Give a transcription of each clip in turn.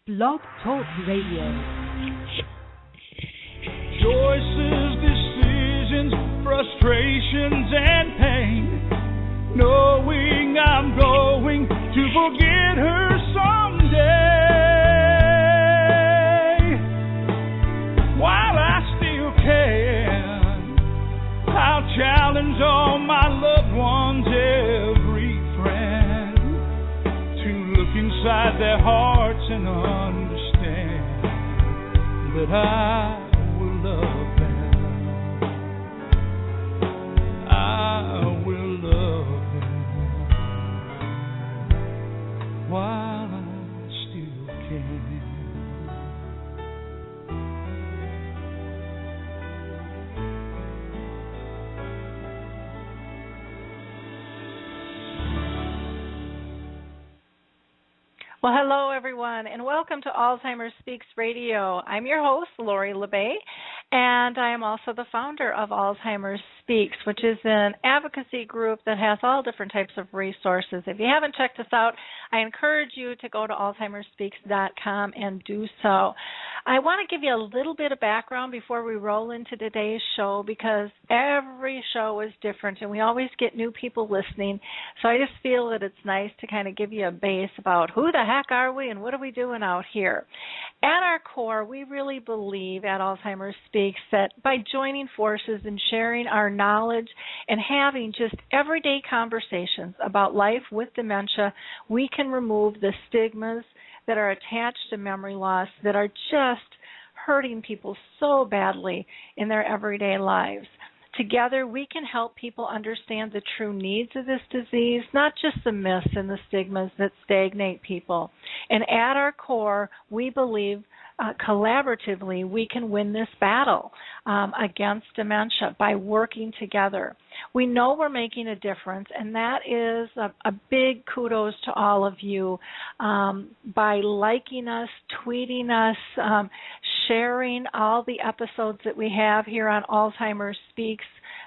Blog Talk Radio. Choices, decisions, frustrations, and pain. Knowing I'm going to forget her someday. While I still can, I'll challenge all my loved ones, every friend, to look inside their hearts and understand that I will love them. I will love them while I still can. Well, hello, everyone, and welcome to Alzheimer's Speaks Radio. I'm your host, Lori LeBay, and I am also the founder of Alzheimer's Speaks, which is an advocacy group that has all different types of resources. If you haven't checked us out, I encourage you to go to alzheimersspeaks.com and do so. I want to give you a little bit of background before we roll into today's show, because every show is different, and we always get new people listening, so I just feel that it's nice to kind of give you a base about who the heck are we and what are we doing out here. At our core, we really believe at Alzheimer's Speaks that by joining forces and sharing our knowledge and having just everyday conversations about life with dementia, we can remove the stigmas that are attached to memory loss that are just hurting people so badly in their everyday lives. Together, we can help people understand the true needs of this disease, not just the myths and the stigmas that stagnate people. And at our core, we believe collaboratively we can win this battle against dementia by working together. We know we're making a difference, and that is a big kudos to all of you by liking us, tweeting us, sharing all the episodes that we have here on Alzheimer's Speaks,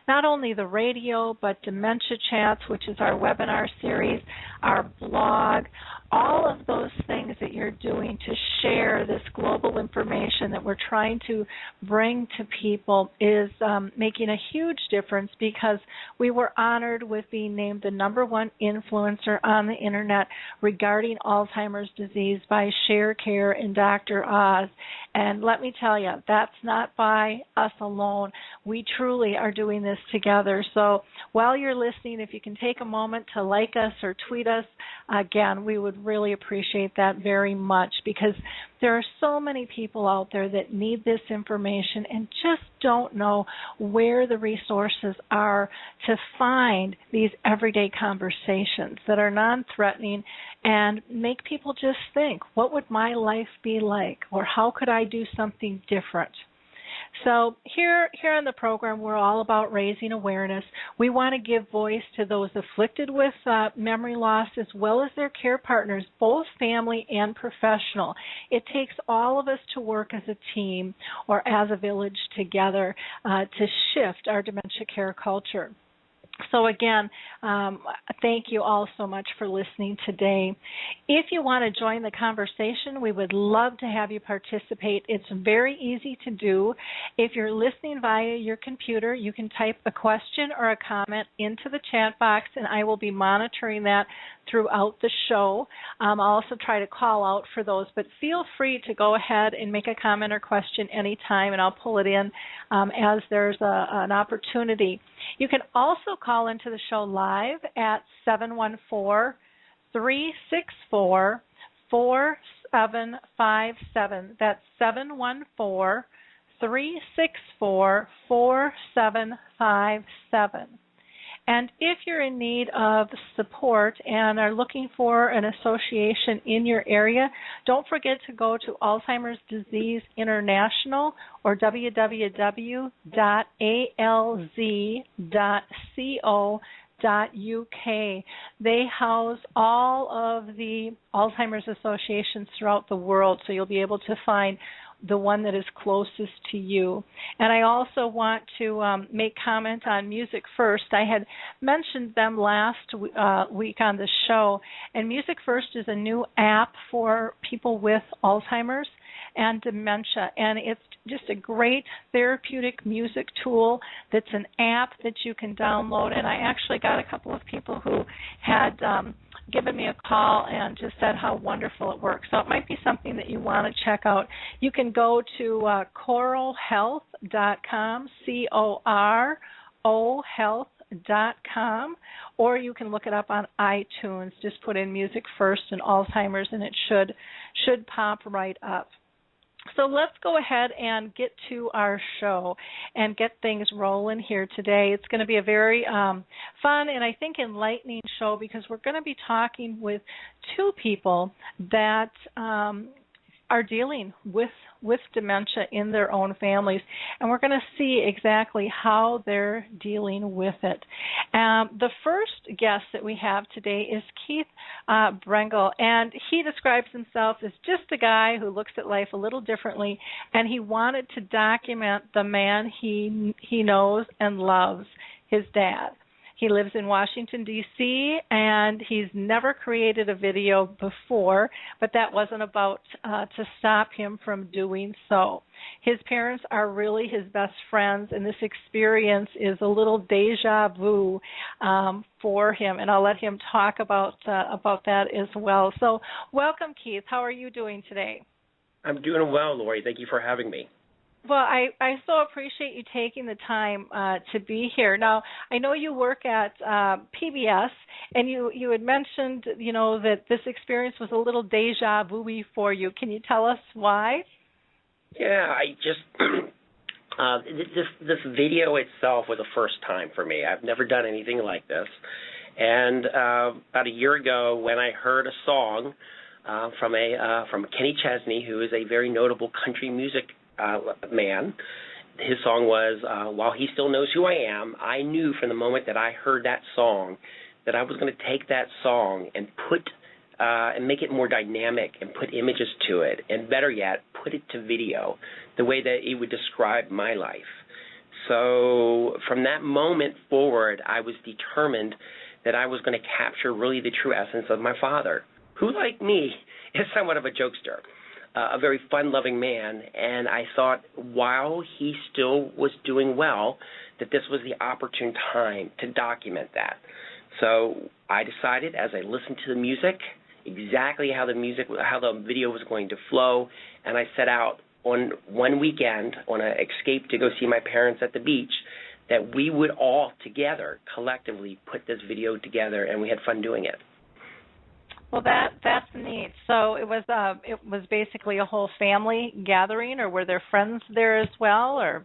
not only the radio, but Dementia Chats, which is our webinar series, our blog, all of those things that you're doing to share this global information that we're trying to bring to people is making a huge difference, because we were honored with being named the #1 influencer on the Internet regarding Alzheimer's disease by ShareCare and Dr. Oz. And let me tell you, that's not by us alone. We truly are doing this together. So while you're listening, if you can take a moment to like us or tweet us, again, we would really appreciate that very much, because there are so many people out there that need this information and just don't know where the resources are to find these everyday conversations that are non-threatening and make people just think, what would my life be like, or how could I do something different? So here on the program, we're all about raising awareness. We want to give voice to those afflicted with memory loss, as well as their care partners, both family and professional. It takes all of us to work as a team or as a village together to shift our dementia care culture. So again, thank you all so much for listening today. If you want to join the conversation, we would love to have you participate. It's very easy to do. If you're listening via your computer, you can type a question or a comment into the chat box, and I will be monitoring that throughout the show. I'll also try to call out for those, but feel free to go ahead and make a comment or question anytime, and I'll pull it in as there's an opportunity. You can also call into the show live at 714-364-4757. That's 714-364-4757. And if you're in need of support and are looking for an association in your area, don't forget to go to Alzheimer's Disease International, or www.alz.co.uk. They house all of the Alzheimer's associations throughout the world, so you'll be able to find the one that is closest to you. And I also want to make comment on Music First. I had mentioned them last week on the show, and Music First is a new app for people with Alzheimer's and dementia, and it's just a great therapeutic music tool that's an app that you can download. And I actually got a couple of people who had given me a call and just said how wonderful it works. So it might be something that you want to check out. You can go to coralhealth.com, CORO health.com, or you can look it up on iTunes. Just put in Music First and Alzheimer's, and it should pop right up. So let's go ahead and get to our show and get things rolling here today. It's going to be a very fun and I think enlightening show, because we're going to be talking with two people that are dealing with dementia in their own families, and we're going to see exactly how they're dealing with it. The first guest that we have today is Keith Brengle, and he describes himself as just a guy who looks at life a little differently, and he wanted to document the man he knows and loves, his dad. He lives in Washington, D.C., and he's never created a video before, but that wasn't about to stop him from doing so. His parents are really his best friends, and this experience is a little deja vu for him, and I'll let him talk about that as well. So welcome, Keith. How are you doing today? I'm doing well, Lori. Thank you for having me. Well, I so appreciate you taking the time to be here. Now, I know you work at PBS, and you had mentioned, that this experience was a little deja vu-y for you. Can you tell us why? Yeah, I just this video itself was a first time for me. I've never done anything like this, and about a year ago, when I heard a song from Kenny Chesney, who is a very notable country music man. His song was While He Still Knows Who I Am. I knew from the moment that I heard that song that I was going to take that song and and make it more dynamic and put images to it, and better yet, put it to video the way that it would describe my life. So from that moment forward, I was determined that I was going to capture really the true essence of my father, who, like me, is somewhat of a jokester. A very fun-loving man, and I thought while he still was doing well, that this was the opportune time to document that. So I decided, as I listened to the music, exactly how the video was going to flow, and I set out on one weekend on an escape to go see my parents at the beach, that we would all together, collectively, put this video together, and we had fun doing it. Well, that's neat. So it was basically a whole family gathering, or were there friends there as well, or?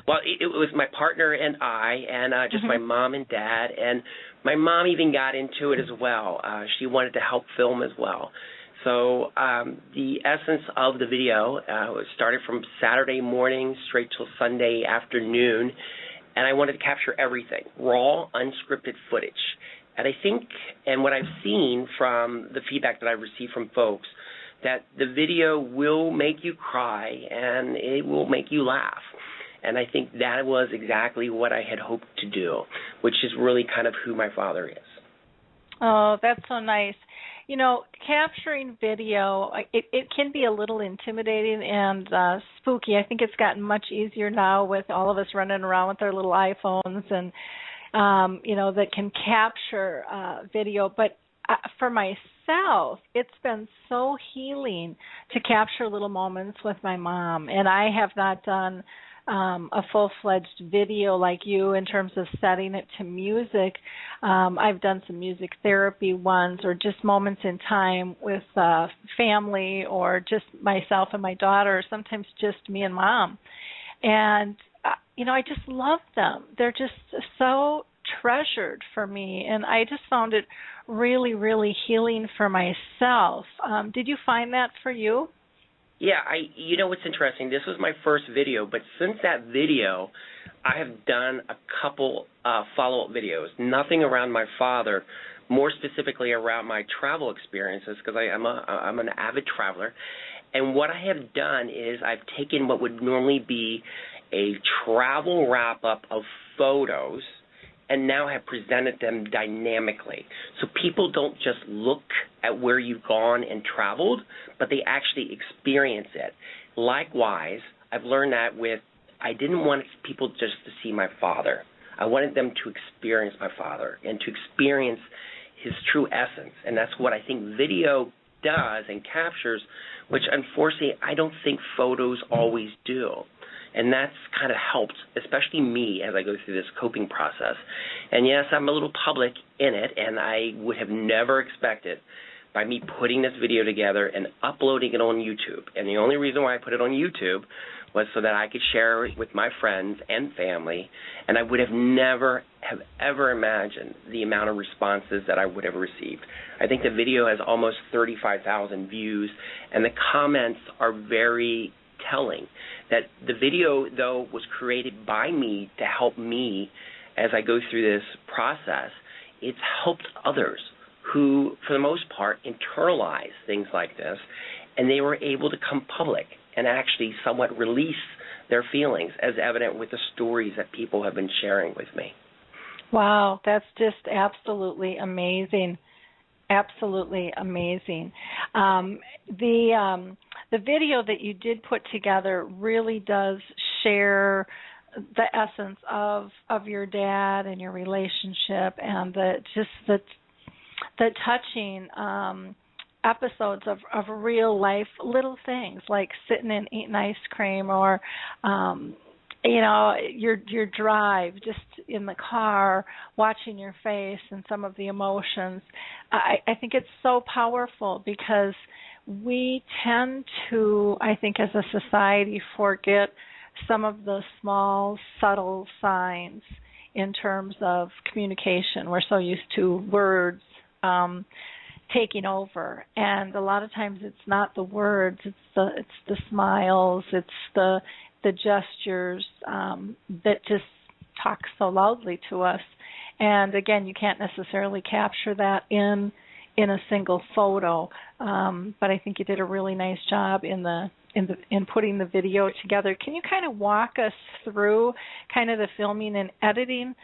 Well, it was my partner and I, and just my mom and dad, and my mom even got into it as well. She wanted to help film as well. So the essence of the video started from Saturday morning straight till Sunday afternoon, and I wanted to capture everything, raw, unscripted footage. And I think, and what I've seen from the feedback that I've received from folks, that the video will make you cry and it will make you laugh. And I think that was exactly what I had hoped to do, which is really kind of who my father is. Oh, that's so nice. Capturing video, it can be a little intimidating and spooky. I think it's gotten much easier now with all of us running around with our little iPhones and that can capture video. But for myself, it's been so healing to capture little moments with my mom. And I have not done a full-fledged video like you in terms of setting it to music. I've done some music therapy ones, or just moments in time with family, or just myself and my daughter, or sometimes just me and mom. And I just love them. They're just so treasured for me, and I just found it really, really healing for myself. Did you find that for you? Yeah, what's interesting, this was my first video, but since that video, I have done a couple follow-up videos, nothing around my father, more specifically around my travel experiences, because I'm an avid traveler. And what I have done is I've taken what would normally be a travel wrap-up of photos and now have presented them dynamically. So people don't just look at where you've gone and traveled, but they actually experience it. Likewise, I've learned that I didn't want people just to see my father. I wanted them to experience my father and to experience his true essence. And that's what I think video does and captures, which unfortunately I don't think photos always do. And that's kind of helped, especially me, as I go through this coping process. And yes, I'm a little public in it, and I would have never expected by me putting this video together and uploading it on YouTube. And the only reason why I put it on YouTube was so that I could share it with my friends and family, and I would have never have ever imagined the amount of responses that I would have received. I think the video has almost 35,000 views, and the comments are very telling. That the video, though, was created by me to help me as I go through this process. It's helped others who, for the most part, internalize things like this, and they were able to come public and actually somewhat release their feelings, as evident with the stories that people have been sharing with me. Wow, that's just absolutely amazing. Absolutely amazing. The video that you did put together really does share the essence of your dad and your relationship, and the touching episodes of real life little things like sitting and eating ice cream, or your drive just in the car, watching your face and some of the emotions. I think it's so powerful because we tend to, I think as a society, forget some of the small, subtle signs in terms of communication. We're so used to words taking over, and a lot of times it's not the words, it's the smiles, it's the gestures that just talk so loudly to us. And again, you can't necessarily capture that in a single photo, but I think you did a really nice job in putting the video together. Can you kind of walk us through kind of the filming and editing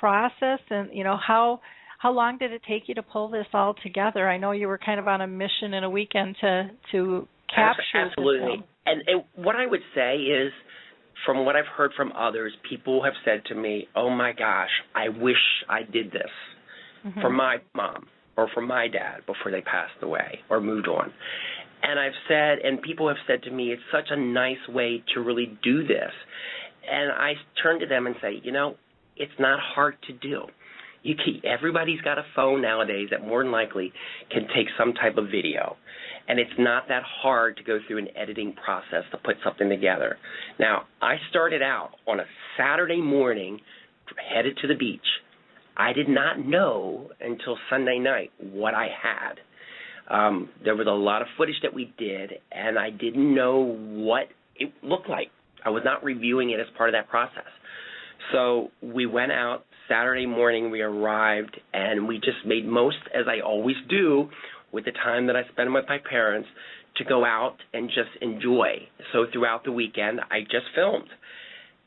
process, and how long did it take you to pull this all together? I know you were kind of on a mission in a weekend to capture. Absolutely. And what I would say is, from what I've heard from others, people have said to me, oh my gosh, I wish I did this for my mom or for my dad before they passed away or moved on. And I've said, and people have said to me, it's such a nice way to really do this. And I turn to them and say, it's not hard to do. Everybody's got a phone nowadays that more than likely can take some type of video. And it's not that hard to go through an editing process to put something together. Now, I started out on a Saturday morning, headed to the beach. I did not know until Sunday night what I had. There was a lot of footage that we did, and I didn't know what it looked like. I was not reviewing it as part of that process. So we went out Saturday morning, we arrived, and we just made most, as I always do, with the time that I spend with my parents, to go out and just enjoy. So throughout the weekend, I just filmed.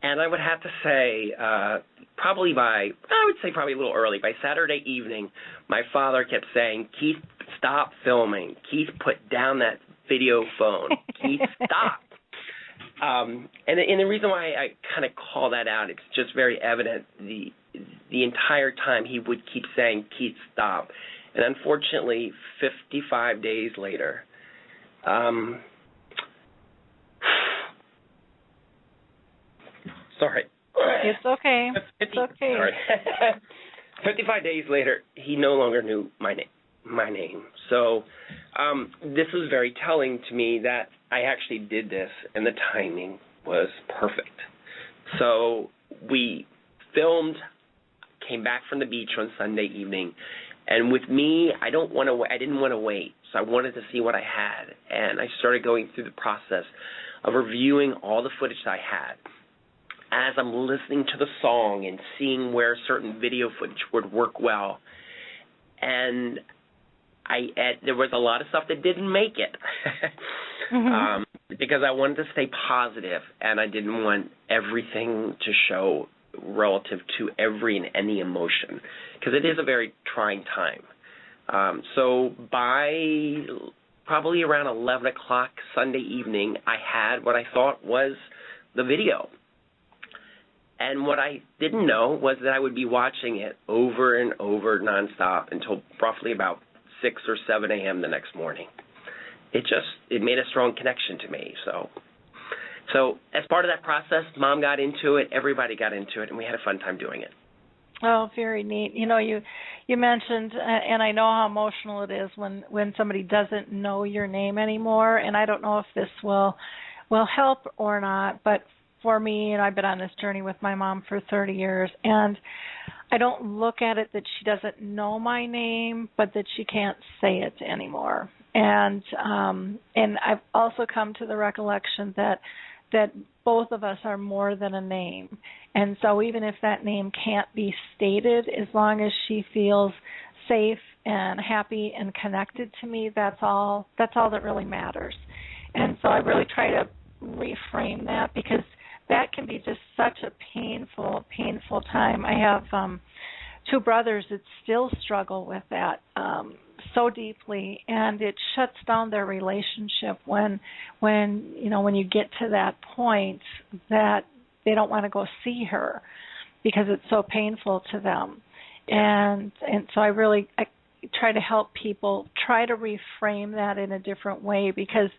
And I would have to say, probably a little early, by Saturday evening, my father kept saying, Keith, stop filming. Keith, put down that video phone. Keith, stop. And the reason why I kind of call that out, it's just very evident the entire time he would keep saying, Keith, stop. And unfortunately, 55 days later, sorry. It's okay. It's okay. Sorry. 55 days later, he no longer knew my name. So this was very telling to me that I actually did this, and the timing was perfect. So we filmed, came back from the beach on Sunday evening, and with me, I didn't want to wait, so I wanted to see what I had, and I started going through the process of reviewing all the footage I had. As I'm listening to the song and seeing where certain video footage would work well, and there was a lot of stuff that didn't make it. because I wanted to stay positive, and I didn't want everything to show relative to every and any emotion, because it is a very trying time. So by probably around 11 o'clock Sunday evening, I had what I thought was the video. And what I didn't know was that I would be watching it over and over nonstop until roughly about 6 or 7 a.m. the next morning. It made a strong connection to me. So as part of that process, Mom got into it, everybody got into it, and we had a fun time doing it. Oh, very neat. You know, you mentioned, and I know how emotional it is when somebody doesn't know your name anymore, and I don't know if this will help or not, but for me, and I've been on this journey with my mom for 30 years, and I don't look at it that she doesn't know my name, but that she can't say it anymore. And I've also come to the recollection that both of us are more than a name. And so even if that name can't be stated, as long as she feels safe and happy and connected to me, that's all that really matters. And so I really try to reframe that, because that can be just such a painful time. I have 2 brothers that still struggle with that so deeply, and it shuts down their relationship when you get to that point that they don't want to go see her because it's so painful to them. And so I try to help people try to reframe that in a different way, because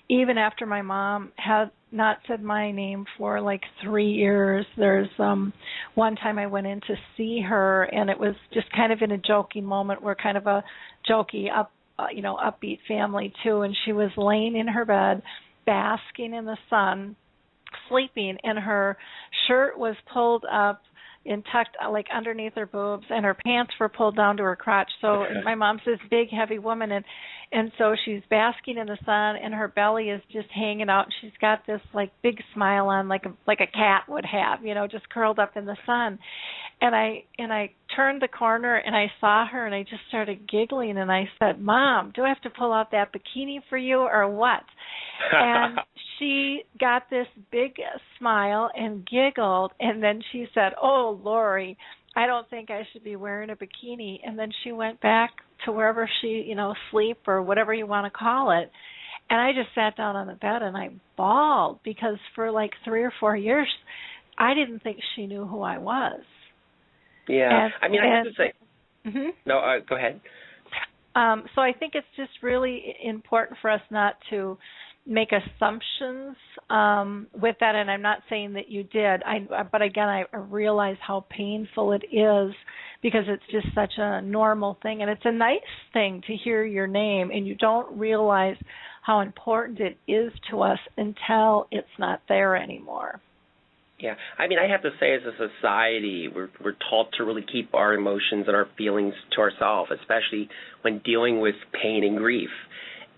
even after my mom had not said my name for like 3 years, there's one time I went in to see her, and it was just kind of in a joking moment. We're kind of a jokey, upbeat family too, and she was laying in her bed, basking in the sun, sleeping, and her shirt was pulled up and tucked like underneath her boobs, and her pants were pulled down to her crotch. So my mom's this big, heavy woman, and so she's basking in the sun, and her belly is just hanging out. She's got this like big smile on, like a cat would have, just curled up in the sun. And I turned the corner and I saw her, and I just started giggling, and I said, "Mom, do I have to pull out that bikini for you or what?" And she got this big smile and giggled, and then she said, "Oh, Lori, I don't think I should be wearing a bikini." And then she went back to wherever she, sleep or whatever you want to call it. And I just sat down on the bed and I bawled, because for like 3 or 4 years, I didn't think she knew who I was. Yeah. I have to say, no, go ahead. So I think it's just really important for us not to make assumptions with that, and I'm not saying that you did. But again, I realize how painful it is, because it's just such a normal thing, and it's a nice thing to hear your name, and you don't realize how important it is to us until it's not there anymore. Yeah, I have to say, as a society, we're taught to really keep our emotions and our feelings to ourselves, especially when dealing with pain and grief.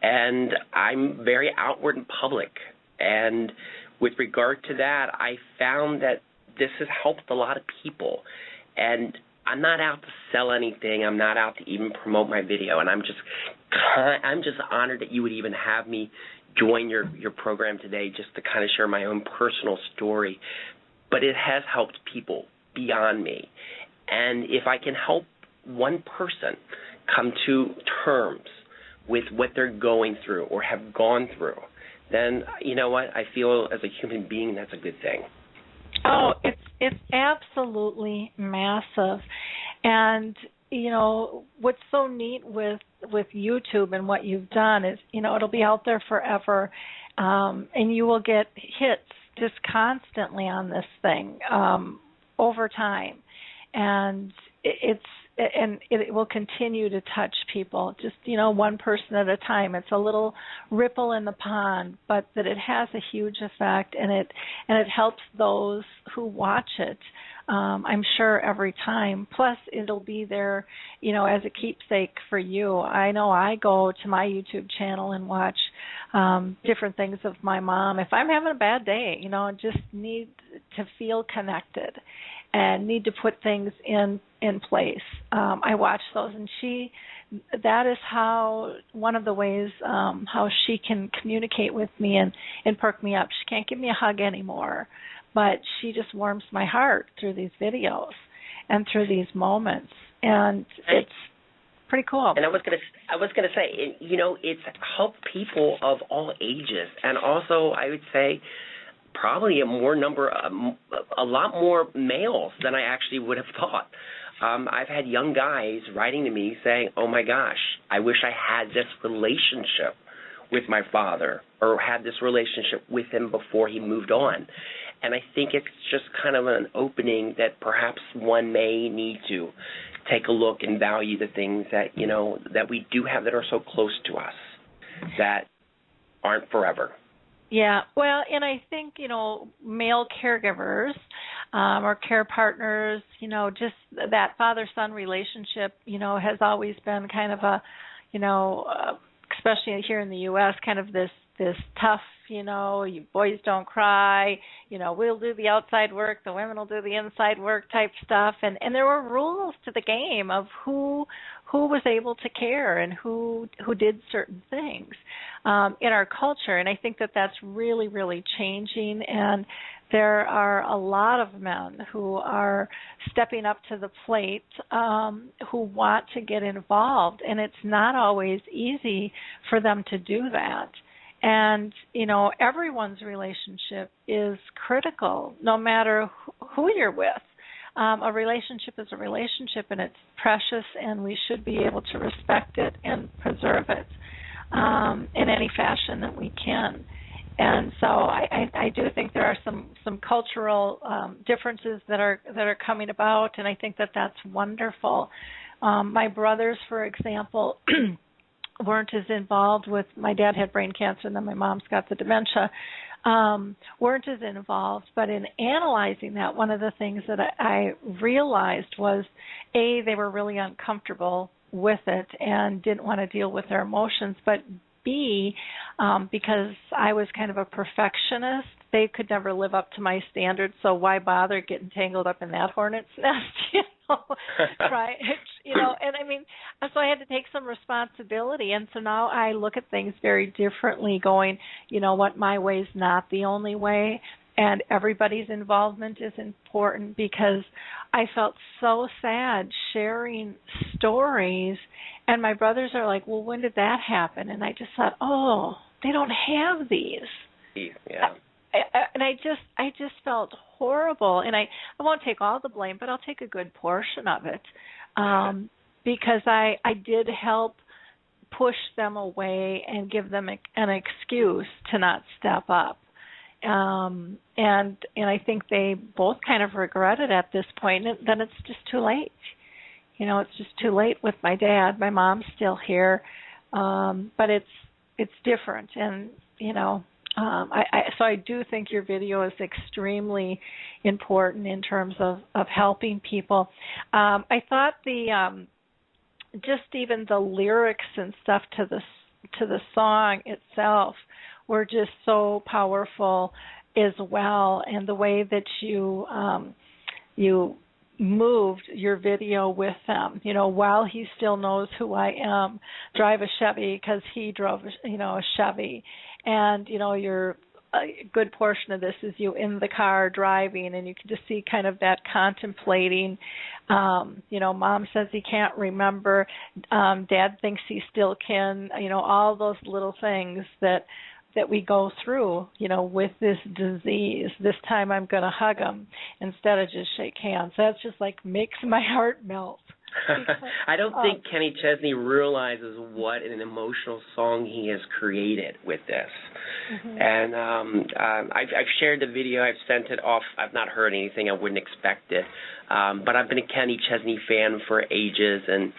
And I'm very outward and public. And with regard to that, I found that this has helped a lot of people. And I'm not out to sell anything. I'm not out to even promote my video. And I'm just honored that you would even have me join your program today, just to kind of share my own personal story. But it has helped people beyond me. And if I can help one person come to terms with what they're going through or have gone through, then you know what? I feel as a human being that's a good thing. Oh, it's absolutely massive. And what's so neat with YouTube and what you've done is, it'll be out there forever, and you will get hits just constantly on this thing over time, and it will continue to touch people, just one person at a time. It's a little ripple in the pond, but that it has a huge effect, and it helps those who watch it. I'm sure every time. Plus, it'll be there, as a keepsake for you. I know I go to my YouTube channel and watch different things of my mom. If I'm having a bad day, I just need to feel connected. and need to put things in place. I watch those, and that is one of the ways how she can communicate with me and perk me up. She can't give me a hug anymore, but she just warms my heart through these videos and through these moments, and it's pretty cool. And I was gonna say, it's helped people of all ages, and also I would say probably a lot more males than I actually would have thought. I've had young guys writing to me saying, "Oh my gosh, I wish I had this relationship with my father, or had this relationship with him before he moved on." And I think it's just kind of an opening that perhaps one may need to take a look and value the things that, that we do have that are so close to us that aren't forever. Yeah, well, and I think, male caregivers or care partners, just that father-son relationship, has always been kind of a, especially here in the U.S., kind of this tough, you boys don't cry, we'll do the outside work, the women will do the inside work type stuff. And there were rules to the game of who was able to care and who did certain things in our culture. And I think that that's really, really changing. And there are a lot of men who are stepping up to the plate who want to get involved. And it's not always easy for them to do that. And, everyone's relationship is critical, no matter who you're with. A relationship is a relationship, and it's precious, and we should be able to respect it and preserve it in any fashion that we can. And so I do think there are some cultural differences that are coming about, and I think that that's wonderful. My brothers, for example, weren't as involved with, my dad had brain cancer and then my mom's got the dementia, weren't as involved. But in analyzing that, one of the things that I realized was, A, they were really uncomfortable with it and didn't want to deal with their emotions, but B, because I was kind of a perfectionist, they could never live up to my standards, so why bother getting tangled up in that hornet's nest, right? And I mean, so I had to take some responsibility, and so now I look at things very differently, going, what, my way's not the only way, and everybody's involvement is important, because I felt so sad sharing stories, and my brothers are like, well, when did that happen? And I just thought, oh, they don't have these. Yeah. And I just felt horrible, and I won't take all the blame, but I'll take a good portion of it, because I did help push them away and give them an excuse to not step up, and I think they both kind of regret it at this point. And then it's just too late. It's just too late with my dad. My mom's still here, but it's different, and so I do think your video is extremely important in terms of helping people. I thought just even the lyrics and stuff to the song itself were just so powerful as well, and the way that you moved your video with them, while he still knows who I am, drive a Chevy, because he drove a Chevy. And, a good portion of this is you in the car driving, and you can just see kind of that contemplating. Mom says he can't remember. Dad thinks he still can. All those little things that we go through, with this disease. This time I'm going to hug him instead of just shake hands. That's just like makes my heart melt. I don't think Kenny Chesney realizes what an emotional song he has created with this. Mm-hmm. And I've shared the video. I've sent it off. I've not heard anything. I wouldn't expect it. But I've been a Kenny Chesney fan for ages, and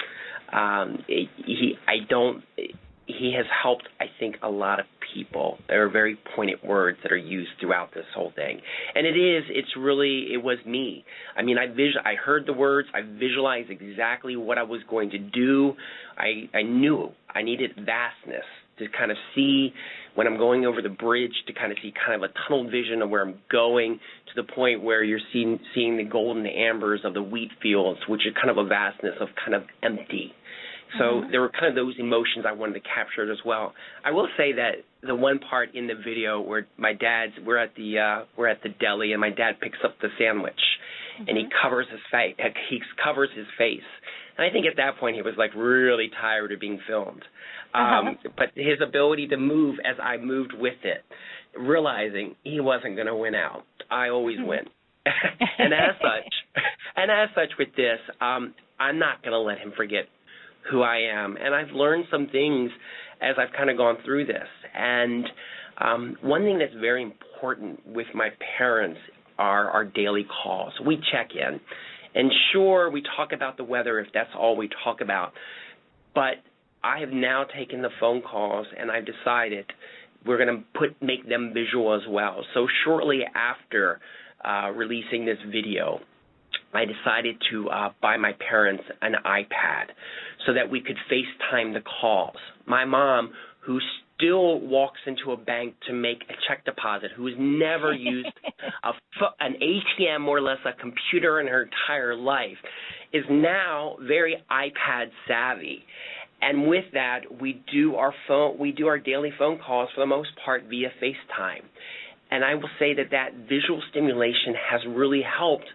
he has helped, I think, a lot of people. There are very poignant words that are used throughout this whole thing. And it was me. I mean, I heard the words, I visualized exactly what I was going to do. I knew I needed vastness to kind of see when I'm going over the bridge, to kind of see kind of a tunnel vision of where I'm going, to the point where you're seeing the golden ambers of the wheat fields, which is kind of a vastness of kind of empty. So there were kind of those emotions I wanted to capture as well. I will say that the one part in the video where we're at the deli, and my dad picks up the sandwich, and he covers his face. And I think at that point he was like really tired of being filmed. But his ability to move as I moved with it, realizing he wasn't going to win out. I always win. and as such with this, I'm not going to let him forget who I am. And I've learned some things as I've kind of gone through this. And one thing that's very important with my parents are our daily calls. We check in. And sure, we talk about the weather if that's all we talk about. But I have now taken the phone calls, and I've decided we're going to make them visual as well. So shortly after releasing this video, I decided to buy my parents an iPad so that we could FaceTime the calls. My mom, who still walks into a bank to make a check deposit, who has never used an ATM, more or less a computer in her entire life, is now very iPad savvy. And with that, we do our daily phone calls for the most part via FaceTime. And I will say that visual stimulation has really helped,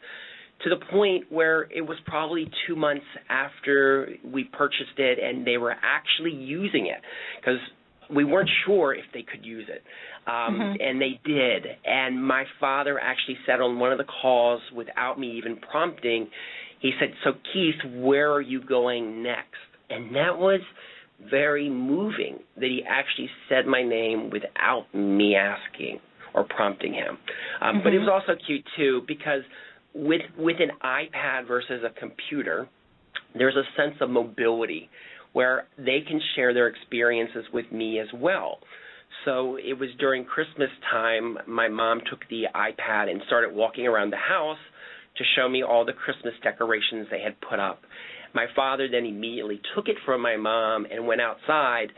to the point where it was probably 2 months after we purchased it and they were actually using it, because we weren't sure if they could use it, and they did. And my father actually said on one of the calls, without me even prompting, he said, "So Keith, where are you going next?" And that was very moving, that he actually said my name without me asking or prompting him. But it was also cute, too, because with an iPad versus a computer, there's a sense of mobility where they can share their experiences with me as well. So it was during Christmas time, my mom took the iPad and started walking around the house to show me all the Christmas decorations they had put up. My father then immediately took it from my mom and went outside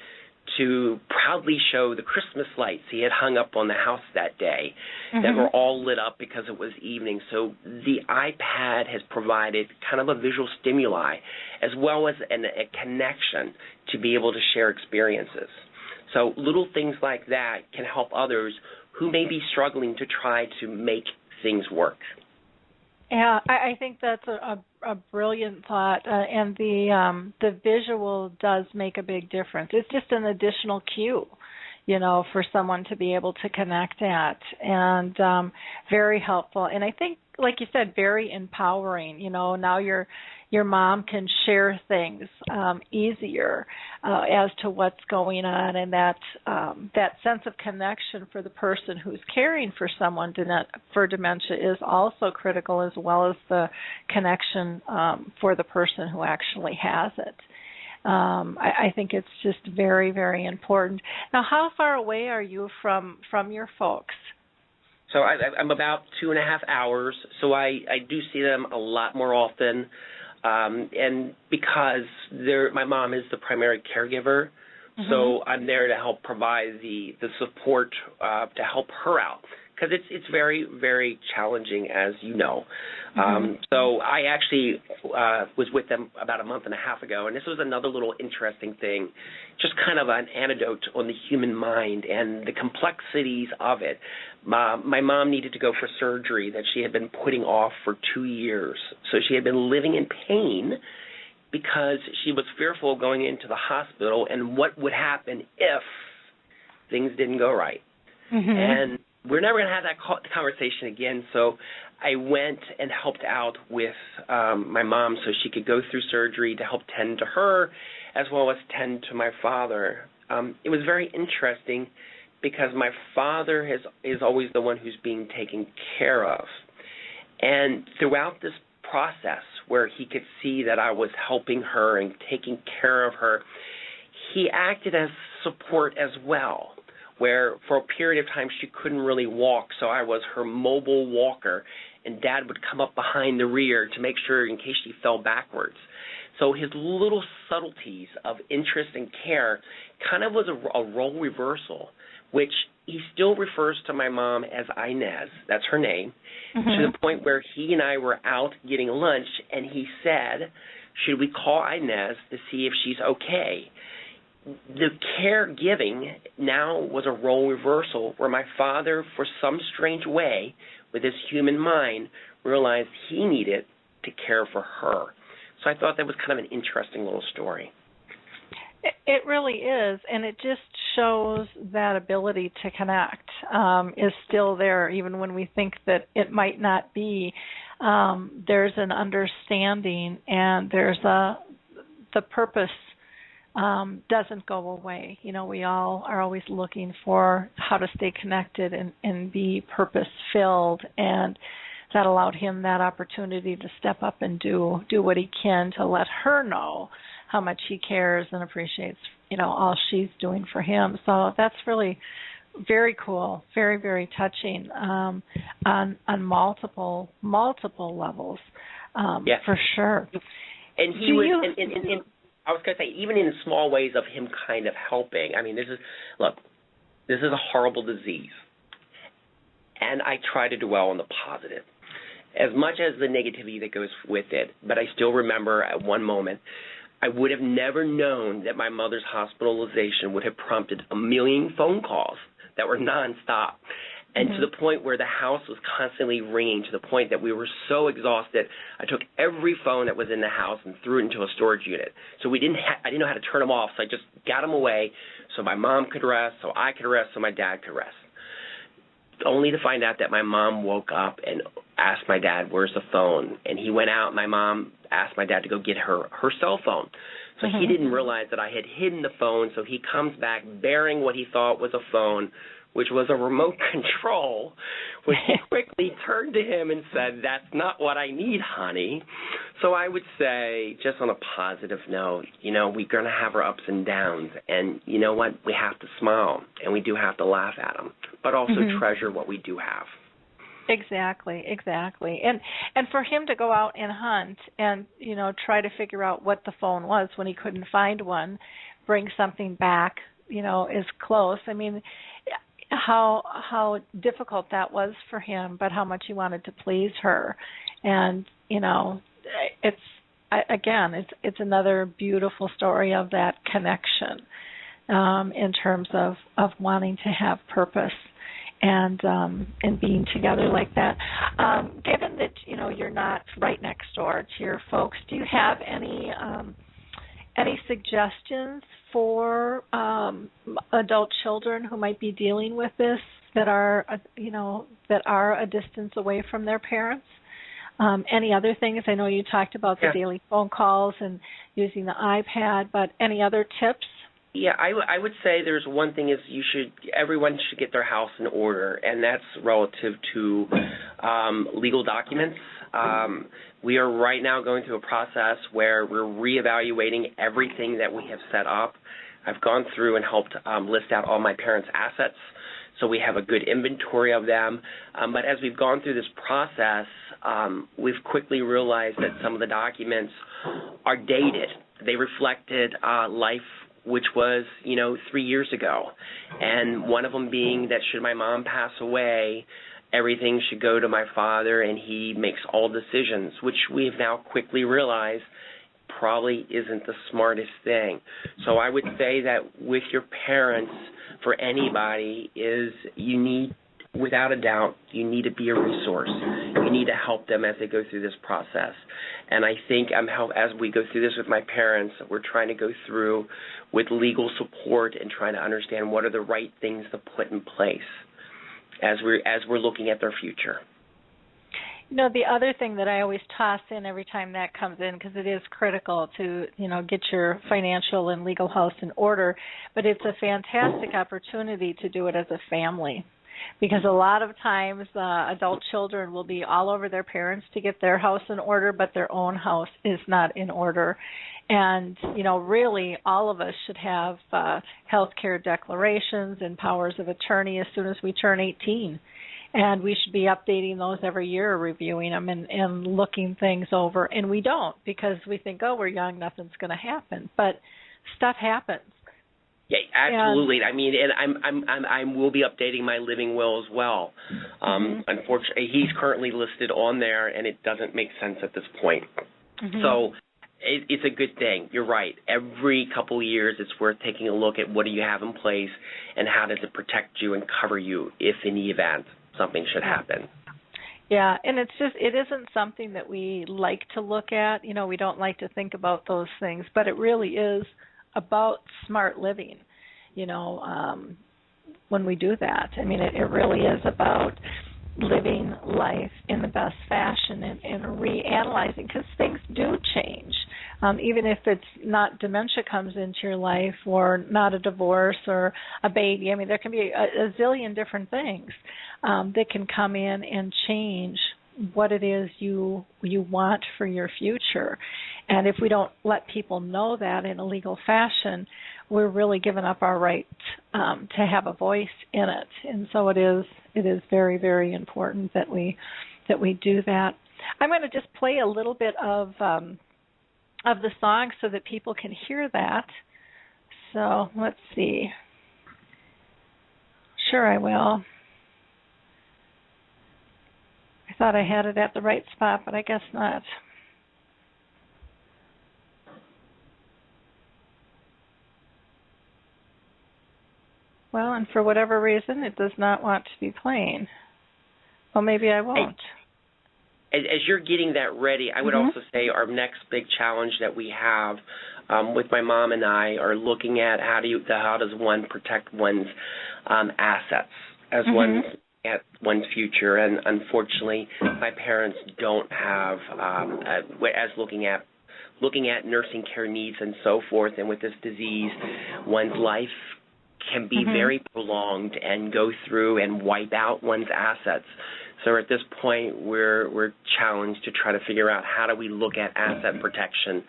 to proudly show the Christmas lights he had hung up on the house that day that were all lit up because it was evening. So the iPad has provided kind of a visual stimuli as well as a connection to be able to share experiences. So little things like that can help others who may be struggling to try to make things work. Yeah, I think that's a brilliant thought, and the visual does make a big difference. It's just an additional cue, for someone to be able to connect at, and very helpful. And I think, like you said, very empowering. Now your mom can share things easier as to what's going on, and that sense of connection for the person who's caring for someone for dementia is also critical, as well as the connection for the person who actually has it. I think it's just very, very important. Now, how far away are you from your folks? So I'm about 2.5 hours, so I do see them a lot more often. And because my mom is the primary caregiver, so I'm there to help provide the support to help her out, because it's very, very challenging, as you know. So I actually was with them about 1.5 months ago, and this was another little interesting thing, just kind of an anecdote on the human mind and the complexities of it. My mom needed to go for surgery that she had been putting off for 2 years. So she had been living in pain because she was fearful of going into the hospital and what would happen if things didn't go right. And we're never going to have that conversation again, so I went and helped out with my mom so she could go through surgery to help tend to her as well as tend to my father. It was very interesting because my father is always the one who's being taken care of. And throughout this process where he could see that I was helping her and taking care of her, he acted as support as well, where for a period of time she couldn't really walk, so I was her mobile walker, and Dad would come up behind the rear to make sure in case she fell backwards. So his little subtleties of interest and care kind of was a role reversal, which he still refers to my mom as Inez, that's her name, to the point where he and I were out getting lunch, and he said, should we call Inez to see if she's okay? The caregiving now was a role reversal where my father, for some strange way, with his human mind, realized he needed to care for her. So I thought that was kind of an interesting little story. It really is, and it just shows that ability to connect is still there, even when we think that it might not be. There's an understanding, and there's the purpose doesn't go away. You know, we all are always looking for how to stay connected and be purpose-filled, and that allowed him that opportunity to step up and do what he can to let her know how much he cares and appreciates, you know, all she's doing for him. So that's really very cool, very, very touching on multiple levels, for sure. And he was, and I was going to say, even in small ways of him kind of helping. I mean, this is a horrible disease, and I try to dwell on the positive as much as the negativity that goes with it. But I still remember at one moment, I would have never known that my mother's hospitalization would have prompted a million phone calls that were nonstop, and to the point where the house was constantly ringing, to the point that we were so exhausted, I took every phone that was in the house and threw it into a storage unit. So I didn't know how to turn them off, so I just got them away so my mom could rest, so I could rest, so my dad could rest. Only to find out that my mom woke up and asked my dad, where's the phone? And he went out, and my mom asked my dad to go get her cell phone. So he didn't realize that I had hidden the phone, so he comes back bearing what he thought was a phone, which was a remote control, which he quickly turned to him and said, that's not what I need, honey. So I would say, just on a positive note, you know, we're going to have our ups and downs, and you know what? We have to smile, and we do have to laugh at them, but also treasure what we do have. Exactly. And for him to go out and hunt and, you know, try to figure out what the phone was when he couldn't find one, bring something back, you know, is close. I mean, how difficult that was for him, but how much he wanted to please her. And, you know, it's another beautiful story of that connection in terms of wanting to have purpose and being together like that. Given that, you know, you're not right next door to your folks, do you have any suggestions for adult children who might be dealing with this that are a distance away from their parents? Any other things? I know you talked about the daily phone calls and using the iPad, but any other tips? Yeah, I would say there's one thing is everyone should get their house in order, and that's relative to legal documents. We are right now going through a process where we're reevaluating everything that we have set up. I've gone through and helped list out all my parents' assets, so we have a good inventory of them. But as we've gone through this process, we've quickly realized that some of the documents are dated. They reflected life which was, 3 years ago. And one of them being that should my mom pass away, everything should go to my father and he makes all decisions, which we've now quickly realized probably isn't the smartest thing. So I would say that with your parents, for anybody, is you need, without a doubt, you need to be a resource. You need to help them as they go through this process. And I think as we go through this with my parents, we're trying to go through with legal support and trying to understand what are the right things to put in place as we're looking at their future. The other thing that I always toss in every time that comes in, because it is critical to, get your financial and legal house in order, but it's a fantastic opportunity to do it as a family. Because a lot of times adult children will be all over their parents to get their house in order, but their own house is not in order. And, really all of us should have health care declarations and powers of attorney as soon as we turn 18. And we should be updating those every year, reviewing them and looking things over. And we don't, because we think, oh, we're young, nothing's going to happen. But stuff happens. Yeah, absolutely. And I will be updating my living will as well. Unfortunately, he's currently listed on there, and it doesn't make sense at this point. So it's a good thing. You're right. Every couple of years, it's worth taking a look at what do you have in place and how does it protect you and cover you if in the event something should happen. Yeah, and it isn't something that we like to look at. You know, we don't like to think about those things, but it really is about smart living, you know, when we do that. I mean, it really is about living life in the best fashion and reanalyzing, because things do change. Even if it's not dementia comes into your life, or not a divorce or a baby. I mean, there can be a zillion different things that can come in and change what it is you want for your future. And if we don't let people know that in a legal fashion, we're really giving up our right to have a voice in it. And so it is very, very important that we do that. I'm going to just play a little bit of the song so that people can hear that. So let's see. Sure, I will. I thought I had it at the right spot, but I guess not. Well, and for whatever reason, it does not want to be playing. Well, maybe I won't. As you're getting that ready, I would also say our next big challenge that we have with my mom and I are looking at how does one protect one's assets as one at one's future. And unfortunately, my parents don't have as looking at nursing care needs and so forth. And with this disease, one's life can be very prolonged and go through and wipe out one's assets. So at this point, we're challenged to try to figure out how do we look at asset protection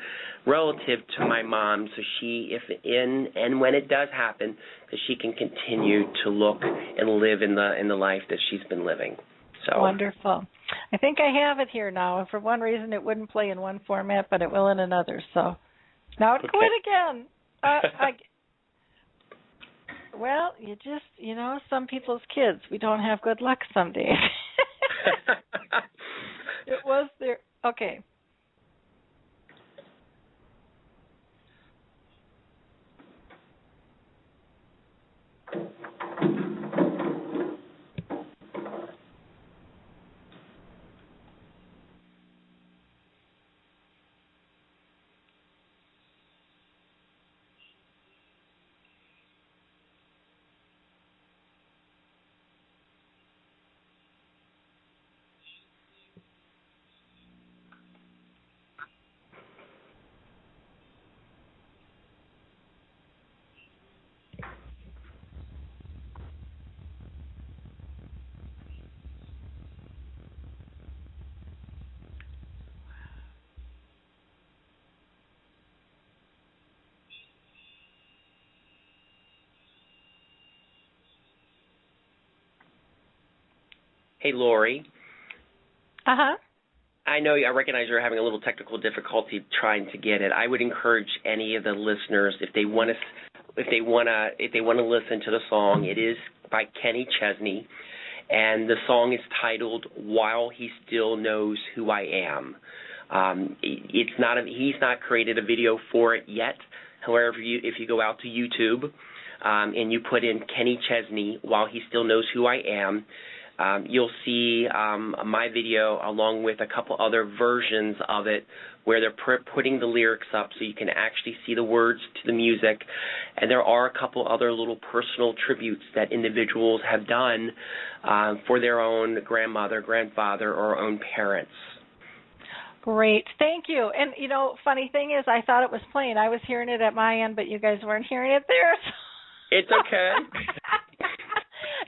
relative to my mom, so she, if and when it does happen, that she can continue to look and live in the life that she's been living. So wonderful. I think I have it here now. And for one reason, it wouldn't play in one format, but it will in another. So now it quit again. Well, some people's kids, we don't have good luck some days. It was there. Okay. Hey, Lori. I I recognize you're having a little technical difficulty trying to get it. I would encourage any of the listeners, if they want to listen to the song, it is by Kenny Chesney, and the song is titled "While He Still Knows Who I Am." He's not created a video for it yet. However, if you go out to YouTube and you put in Kenny Chesney, "While He Still Knows Who I Am," you'll see my video along with a couple other versions of it where they're putting the lyrics up so you can actually see the words to the music. And there are a couple other little personal tributes that individuals have done for their own grandmother, grandfather, or own parents. Great. Thank you. And, funny thing is, I thought it was playing. I was hearing it at my end, but you guys weren't hearing it there. It's okay.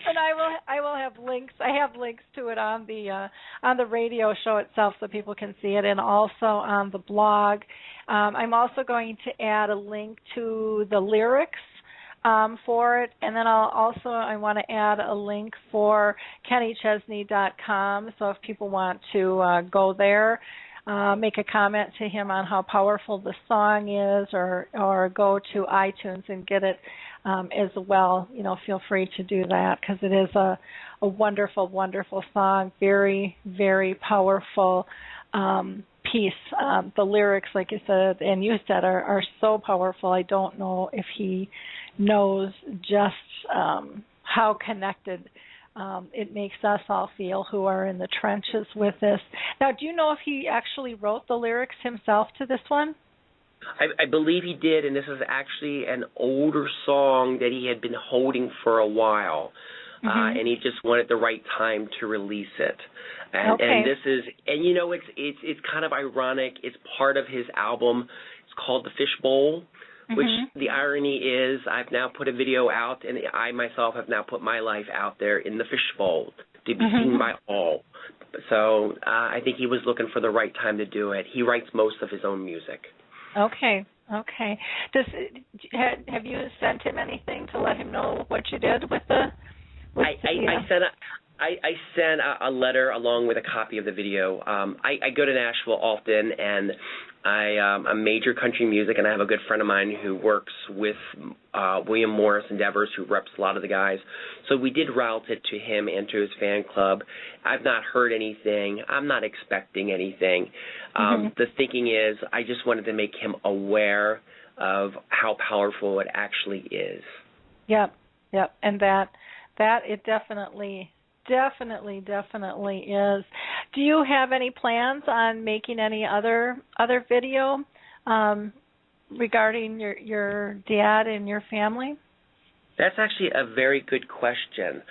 And I will have links. I have links to it on the radio show itself so people can see it, and also on the blog. I'm also going to add a link to the lyrics for it. And then I want to add a link for KennyChesney.com. So if people want to go there, make a comment to him on how powerful the song is, or go to iTunes and get it as well. Feel free to do that, because it is a wonderful, wonderful song. Very, very powerful piece. The lyrics, like you said, and you said, are so powerful. I don't know if he knows just how connected it makes us all feel who are in the trenches with this. Now, do you know if he actually wrote the lyrics himself to this one? I believe he did, and this is actually an older song that he had been holding for a while, and he just wanted the right time to release it. And, and this is, and it's kind of ironic. It's part of his album. It's called The Fishbowl, which the irony is I've now put a video out, and I myself have now put my life out there in the fishbowl to be seen by all. So I think he was looking for the right time to do it. He writes most of his own music. Okay. Have you sent him anything to let him know what you did with the? I sent a letter along with a copy of the video. I go to Nashville often, and I'm major country music, and I have a good friend of mine who works with William Morris Endeavors, who reps a lot of the guys. So we did route it to him and to his fan club. I've not heard anything. I'm not expecting anything. The thinking is I just wanted to make him aware of how powerful it actually is. Yep. And that it definitely is. Do you have any plans on making any other video regarding your dad and your family? That's actually a very good question.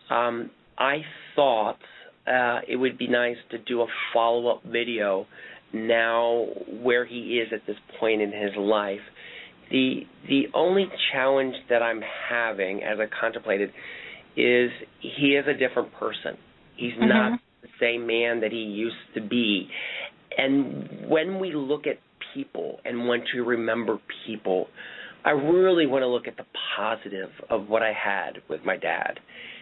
I thought it would be nice to do a follow-up video now where he is at this point in his life. The only challenge that I'm having as I contemplated is he is a different person. He's not the same man that he used to be. And when we look at people and want to remember people, I really want to look at the positive of what I had with my dad.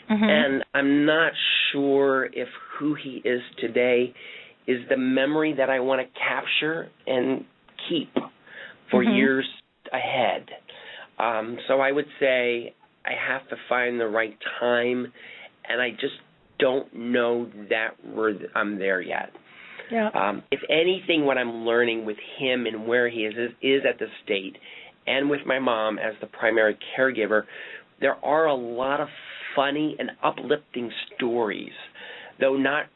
And I'm not sure if who he is today is the memory that I want to capture and keep for years ahead. So I would say I have to find the right time, and I just don't know that I'm there yet. If anything, what I'm learning with him and where he is at the state, and with my mom as the primary caregiver, there are a lot of funny and uplifting stories, though not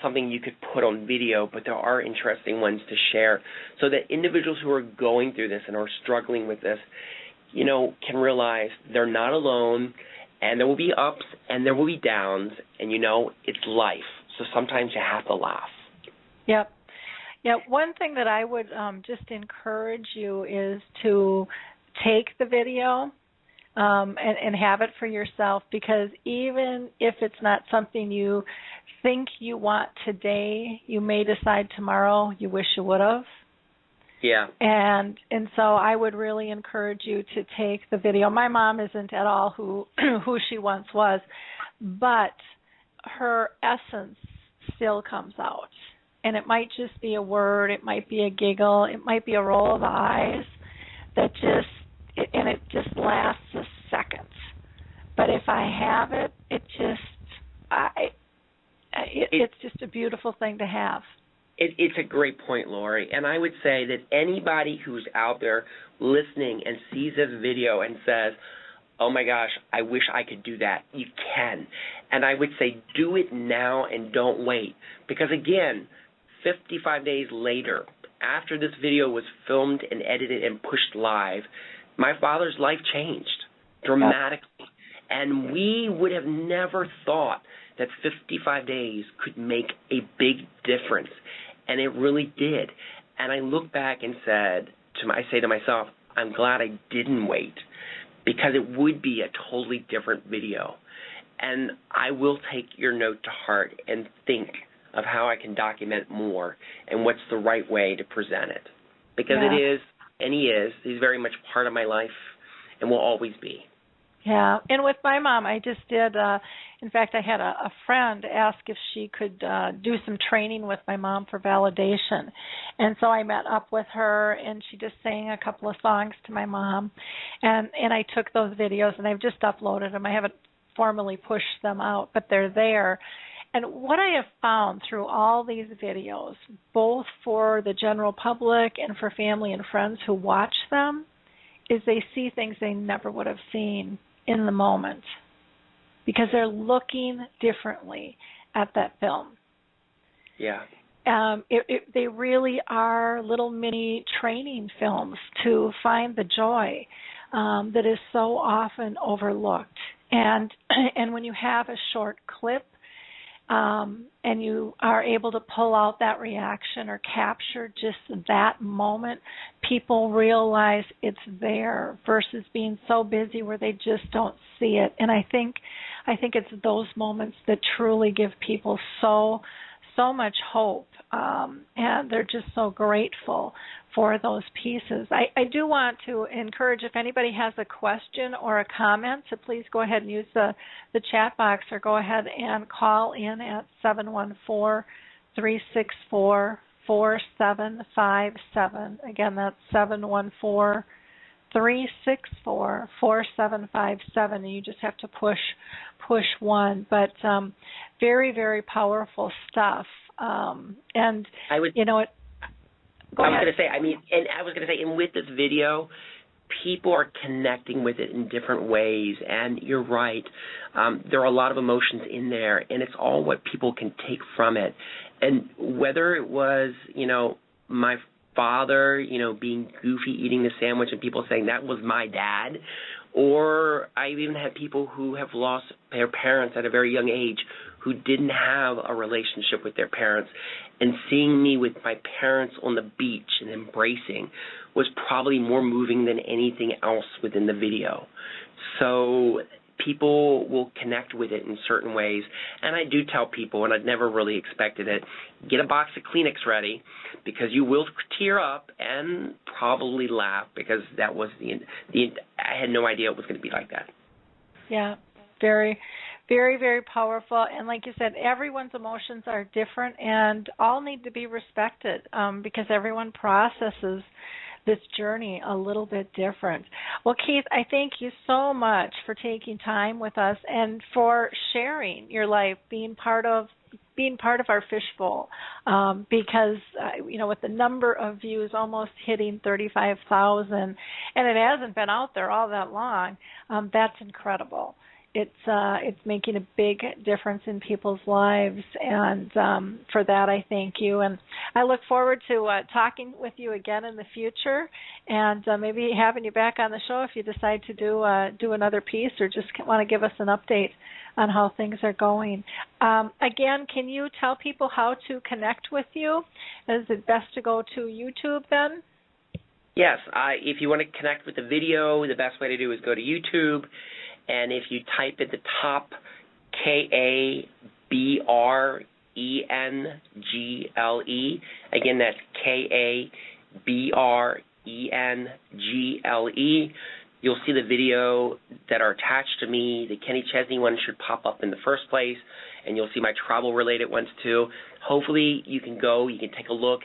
something you could put on video, but there are interesting ones to share so that individuals who are going through this and are struggling with this, can realize they're not alone, and there will be ups and there will be downs, and it's life. So sometimes you have to laugh. Yep. One thing that I would just encourage you is to take the video and have it for yourself, because even if it's not something you think you want today, you may decide tomorrow you wish you would have. Yeah. And so I would really encourage you to take the video. My mom isn't at all who she once was, but her essence still comes out. And it might just be a word, it might be a giggle, it might be a roll of the eyes that it just lasts a second. But if I have it, it's just a beautiful thing to have. It's a great point, Lori, and I would say that anybody who's out there listening and sees this video and says, oh my gosh, I wish I could do that, you can. And I would say do it now and don't wait, because again, 55 days later, after this video was filmed and edited and pushed live, my father's life changed dramatically, and we would have never thought that 55 days could make a big difference. And it really did. And I look back and I say to myself, I'm glad I didn't wait, because it would be a totally different video. And I will take your note to heart and think of how I can document more and what's the right way to present it. Because it is, and he's very much part of my life, and will always be. Yeah, and with my mom, I just did, in fact, I had a friend ask if she could do some training with my mom for validation. And so I met up with her, and she just sang a couple of songs to my mom. And I took those videos, and I've just uploaded them. I haven't formally pushed them out, but they're there. And what I have found through all these videos, both for the general public and for family and friends who watch them, is they see things they never would have seen in the moment because they're looking differently at that film. Yeah. They really are little mini training films to find the joy that is so often overlooked. And when you have a short clip and you are able to pull out that reaction or capture just that moment, people realize it's there versus being so busy where they just don't see it. And I think it's those moments that truly give people so much hope, and they're just so grateful for those pieces. I do want to encourage, if anybody has a question or a comment, to please go ahead and use the chat box or go ahead and call in at 714-364-4757. Again, that's 714-364-4757, and you just have to push one. But very, very powerful stuff. And I was going to say, and with this video, people are connecting with it in different ways, and you're right. There are a lot of emotions in there, and it's all what people can take from it. And whether it was, my father, being goofy, eating the sandwich, and people saying that was my dad, or I even had people who have lost their parents at a very young age who didn't have a relationship with their parents, and seeing me with my parents on the beach and embracing was probably more moving than anything else within the video. So people will connect with it in certain ways, and I do tell people, and I'd never really expected it, get a box of Kleenex ready, because you will tear up and probably laugh, because that was I had no idea it was going to be like that. Yeah, very, very, very powerful. And like you said, everyone's emotions are different and all need to be respected, because everyone processes this journey a little bit different. Well, Keith, I thank you so much for taking time with us and for sharing your life, being part of our fishbowl, because with the number of views almost hitting 35,000, and it hasn't been out there all that long, that's incredible. It's making a big difference in people's lives, and for that I thank you. And I look forward to talking with you again in the future, and maybe having you back on the show if you decide to do another piece or just want to give us an update on how things are going. Again, can you tell people how to connect with you? Is it best to go to YouTube then? Yes. If you want to connect with the video, the best way to do is go to YouTube. And if you type at the top Kabrengle, again, that's Kabrengle, you'll see the video that are attached to me. The Kenny Chesney one should pop up in the first place, and you'll see my travel-related ones too. Hopefully you can take a look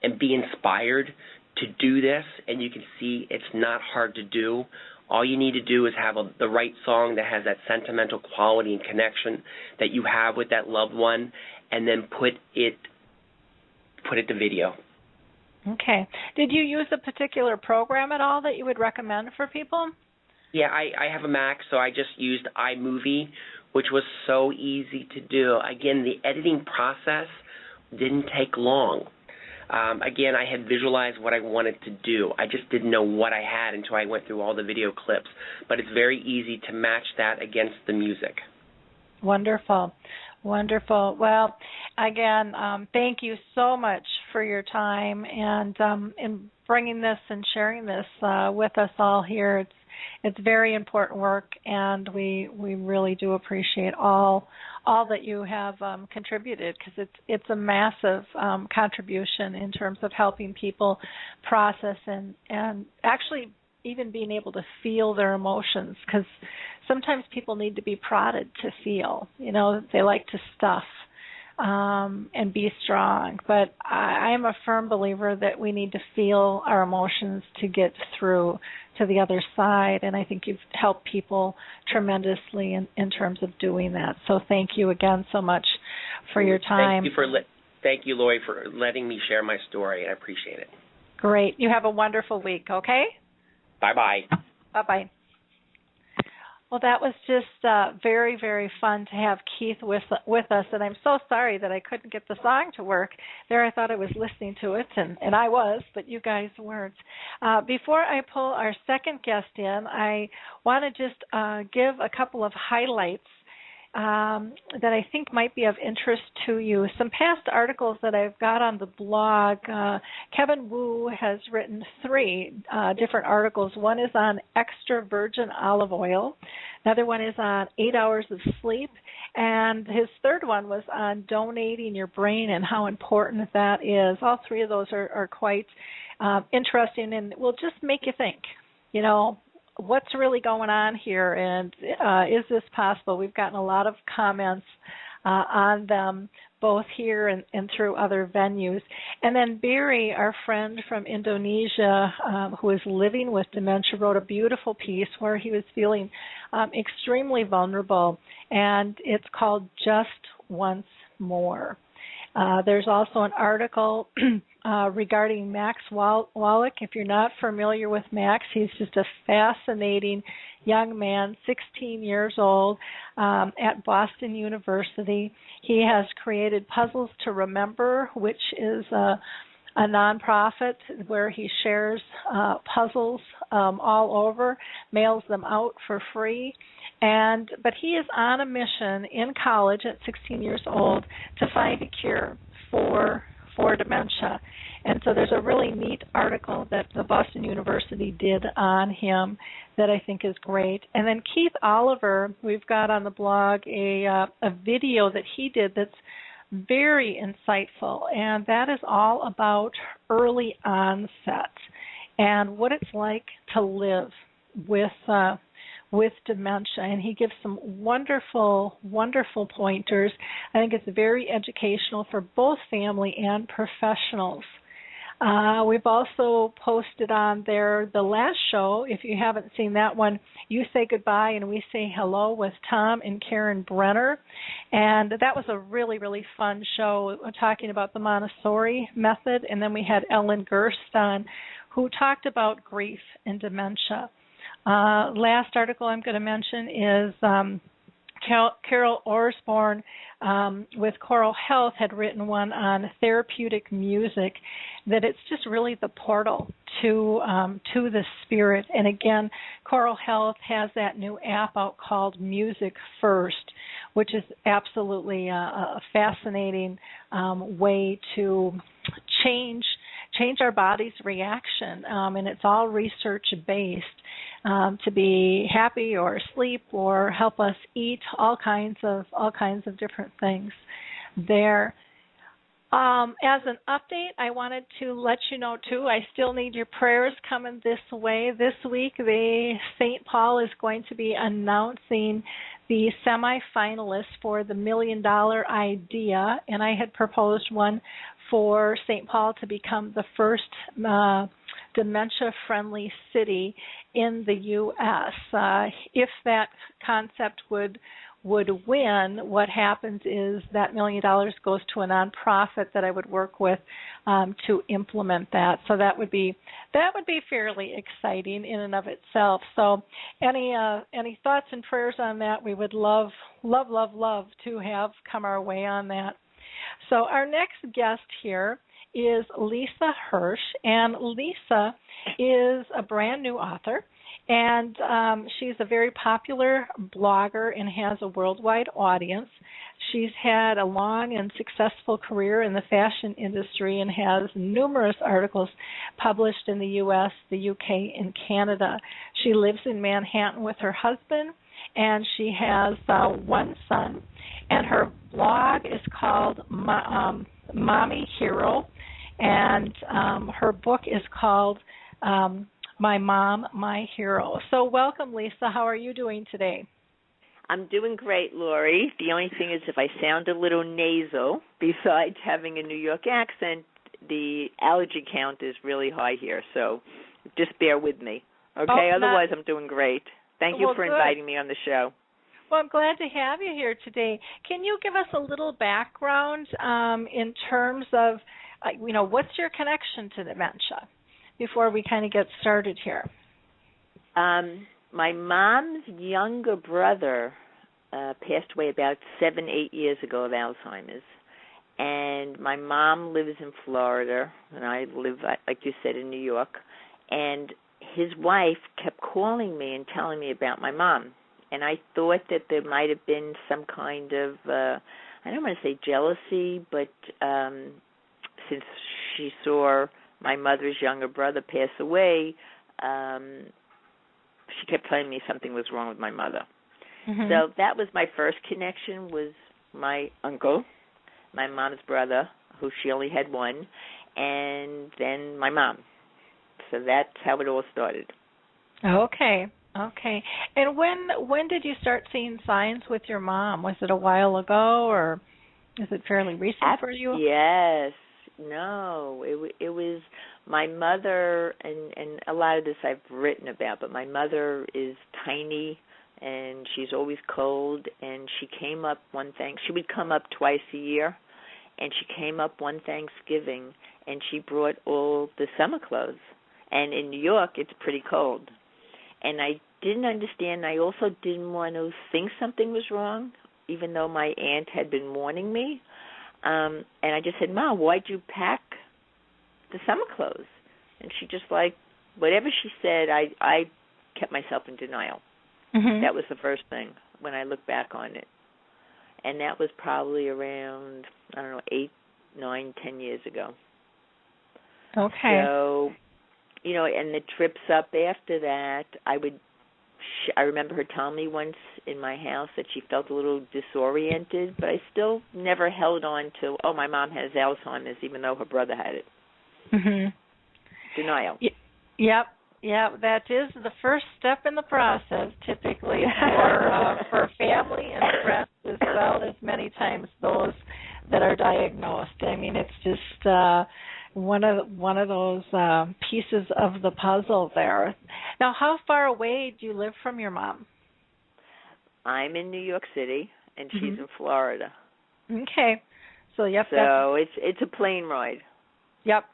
and be inspired to do this, and you can see it's not hard to do. All you need to do is have the right song that has that sentimental quality and connection that you have with that loved one, and then put it to video. Okay. Did you use a particular program at all that you would recommend for people? Yeah, I have a Mac, so I just used iMovie, which was so easy to do. Again, the editing process didn't take long. Again, I had visualized what I wanted to do. I just didn't know what I had until I went through all the video clips. But it's very easy to match that against the music. Wonderful. Wonderful. Well, again, thank you so much for your time and in bringing this and sharing this with us all here. It's very important work, and we really do appreciate all that you have contributed, because it's a massive contribution in terms of helping people process and actually even being able to feel their emotions, because sometimes people need to be prodded to feel. They like to stuff and be strong. But I'm a firm believer that we need to feel our emotions to get through to the other side, and I think you've helped people tremendously in terms of doing that. So thank you again so much for your time. Thank you, Lori, for letting me share my story. I appreciate it. Great. You have a wonderful week, okay? Bye-bye. Bye-bye. Well, that was just very, very fun to have Keith with us, and I'm so sorry that I couldn't get the song to work. There I thought I was listening to it, and I was, but you guys weren't. Before I pull our second guest in, I want to just give a couple of highlights that I think might be of interest to you. Some past articles that I've got on the blog. Kevin Wu has written 3 different articles. One is on extra virgin olive oil. Another one is on 8 hours of sleep. And his third one was on donating your brain and how important that is. All 3 of those are quite interesting and will just make you think, what's really going on here, and is this possible? We've gotten a lot of comments on them, both here and through other venues. And then Barry, our friend from Indonesia, who is living with dementia, wrote a beautiful piece where he was feeling extremely vulnerable, and it's called Just Once More. There's also an article regarding Max Wallach. If you're not familiar with Max, he's just a fascinating young man, 16 years old, at Boston University. He has created Puzzles to Remember, which is a nonprofit where he shares puzzles all over, mails them out for free. But he is on a mission in college at 16 years old to find a cure for dementia. And so there's a really neat article that the Boston University did on him that I think is great. And then Keith Oliver, we've got on the blog a video that he did that's very insightful, and that is all about early onset and what it's like to live with dementia, and he gives some wonderful, wonderful pointers. I think it's very educational for both family and professionals. We've also posted on there the last show. If you haven't seen that one, You Say Goodbye and We Say Hello with Tom and Karen Brenner. And that was a really, really fun show talking about the Montessori method. And then we had Ellen Gerst on, who talked about grief and dementia. Last article I'm going to mention is Carol Orsborn with Choral Health had written one on therapeutic music, that it's just really the portal to the spirit. And again, Choral Health has that new app out called Music First, which is absolutely a fascinating way to change our body's reaction, and it's all research-based. To be happy or asleep or help us eat, all kinds of different things there. As an update, I wanted to let you know too, I still need your prayers coming this way. This week, the St. Paul is going to be announcing the semifinalists for the $1 Million Idea, and I had proposed one for St. Paul to become the first dementia-friendly city in the U.S. If that concept would win, what happens is that $1 million goes to a nonprofit that I would work with to implement that. So that would be fairly exciting in and of itself. So any thoughts and prayers on that, we would love to have come our way on that. So our next guest here is Lisa Hirsch, and Lisa is a brand new author, and she's a very popular blogger and has a worldwide audience. She's had a long and successful career in the fashion industry and has numerous articles published in the U.S., the U.K., and Canada. She lives in Manhattan with her husband, and she has one son, and her blog is called Mommy Hero, and her book is called My Mom, My Hero. So welcome, Lisa. How are you doing today? I'm doing great, Lori. The only thing is if I sound a little nasal, besides having a New York accent, the allergy count is really high here, so just bear with me. Okay? Otherwise, I'm doing great. Thank you for inviting me on the show. Well, I'm glad to have you here today. Can you give us a little background in terms of, what's your connection to dementia before we kind of get started here? My mom's younger brother passed away about 7-8 years ago of Alzheimer's. And my mom lives in Florida, and I live, like you said, in New York. And his wife kept calling me and telling me about my mom. And I thought that there might have been some kind of, I don't want to say jealousy, but since she saw my mother's younger brother pass away, she kept telling me something was wrong with my mother. Mm-hmm. So that was my first connection, was my uncle, my mom's brother, who she only had one, and then my mom. So that's how it all started. Okay. And when did you start seeing signs with your mom? Was it a while ago, or is it fairly recent for you? Yes. No, it was my mother, and a lot of this I've written about, but my mother is tiny, and she's always cold, and she came up she would come up twice a year, and she came up one Thanksgiving, and she brought all the summer clothes. And in New York, it's pretty cold. And I didn't understand. I also didn't want to think something was wrong, even though my aunt had been warning me. And I just said, Mom, why'd you pack the summer clothes? And she just whatever she said, I kept myself in denial. Mm-hmm. That was the first thing when I look back on it. And that was probably around, 8, 9, 10 years ago. Okay. So, and the trips up after that, I remember her telling me once in my house that she felt a little disoriented, but I still never held on to, my mom has Alzheimer's, even though her brother had it. Mm-hmm. Denial. Yep, that is the first step in the process, typically for family and friends, as well as many times those that are diagnosed. I mean, it's just one of those pieces of the puzzle there. Now, how far away do you live from your mom? I'm in New York City, and she's in Florida. Okay. So, yep. So it's a plane ride. Yep.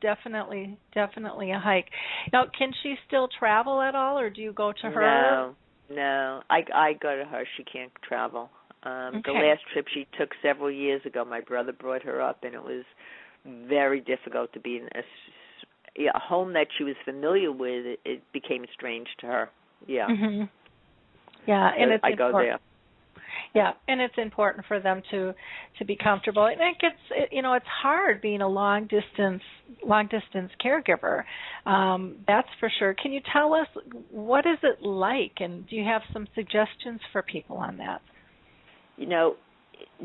Definitely a hike. Now, can she still travel at all, or do you go to her? No. I go to her. She can't travel. The last trip she took several years ago, my brother brought her up, and it was very difficult to be in a home that she was familiar with. It became strange to her. Yeah. Mm-hmm. Yeah, and I go there. Yeah, and it's important for them to be comfortable. And it gets, it's hard being a long distance caregiver. That's for sure. Can you tell us, what is it like, and do you have some suggestions for people on that?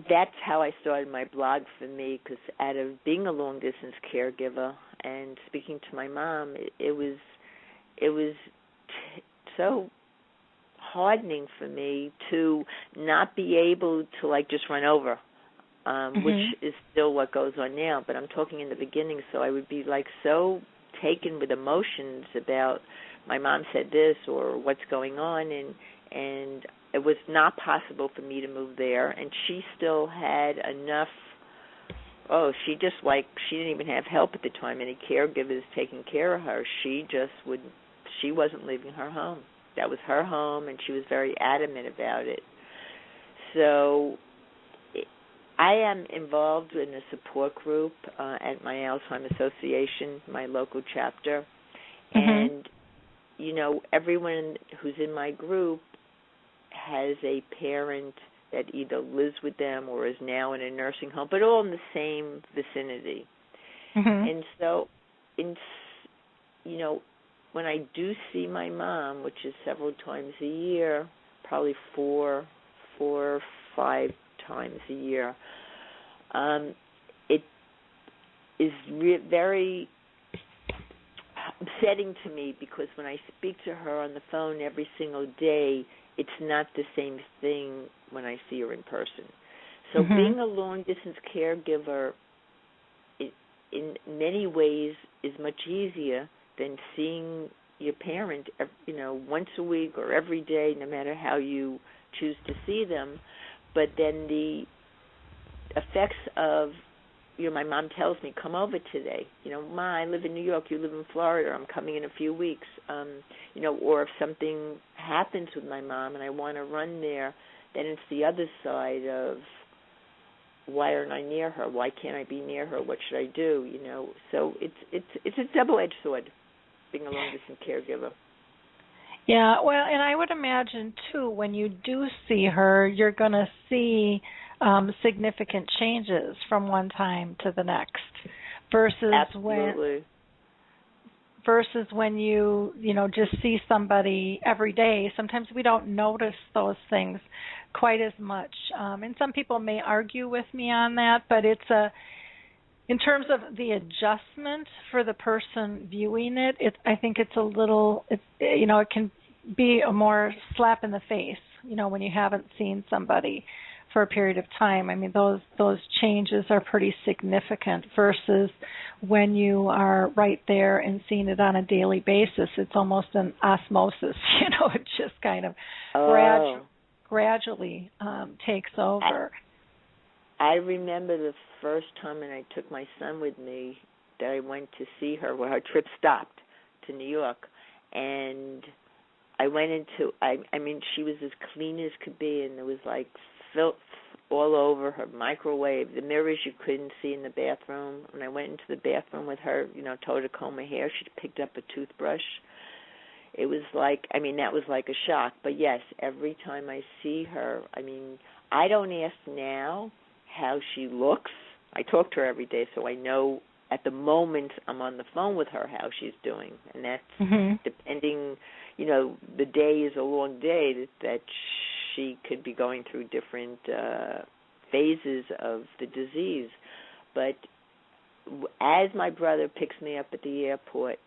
That's how I started my blog for me, because out of being a long distance caregiver and speaking to my mom, it was so hardening for me to not be able to just run over, which is still what goes on now, but I'm talking in the beginning. So I would be so taken with emotions about my mom said this or what's going on, and it was not possible for me to move there, and she still had enough. She didn't even have help at the time, any caregivers taking care of her. She wasn't leaving her home. That was her home, and she was very adamant about it. So I am involved in a support group at my Alzheimer's Association, my local chapter. And, everyone who's in my group has a parent that either lives with them or is now in a nursing home, but all in the same vicinity. And so, when I do see my mom, which is several times a year, probably four or 5 times a year, it is very upsetting to me because when I speak to her on the phone every single day, it's not the same thing when I see her in person. So being a long-distance caregiver, in many ways, is much easier than seeing your parent, once a week or every day, no matter how you choose to see them. But then the effects of, my mom tells me, come over today. Ma, I live in New York, you live in Florida, I'm coming in a few weeks. Or if something happens with my mom and I want to run there, then it's the other side of, why aren't I near her? Why can't I be near her? What should I do? So it's a double-edged sword, being a long-distance caregiver. Yeah, well, and I would imagine, too, when you do see her, you're going to see significant changes from one time to the next versus when you just see somebody every day. Sometimes we don't notice those things quite as much. And some people may argue with me on that, but in terms of the adjustment for the person viewing it, I think it's a little, it can be a more slap in the face, when you haven't seen somebody for a period of time. I mean, those changes are pretty significant versus when you are right there and seeing it on a daily basis. It's almost an osmosis, it just kind of gradually takes over. I remember the first time when I took my son with me that I went to see her, where her trip stopped to New York, and I went into, she was as clean as could be, and there was like filth all over her, microwave, the mirrors you couldn't see in the bathroom. When I went into the bathroom with her, told her to comb her hair, she picked up a toothbrush. It was like, that was like a shock. But yes, every time I see her, I don't ask now how she looks. I talk to her every day, so I know at the moment I'm on the phone with her how she's doing. And that's depending, the day is a long day, that she could be going through different phases of the disease. But as my brother picks me up at the airport,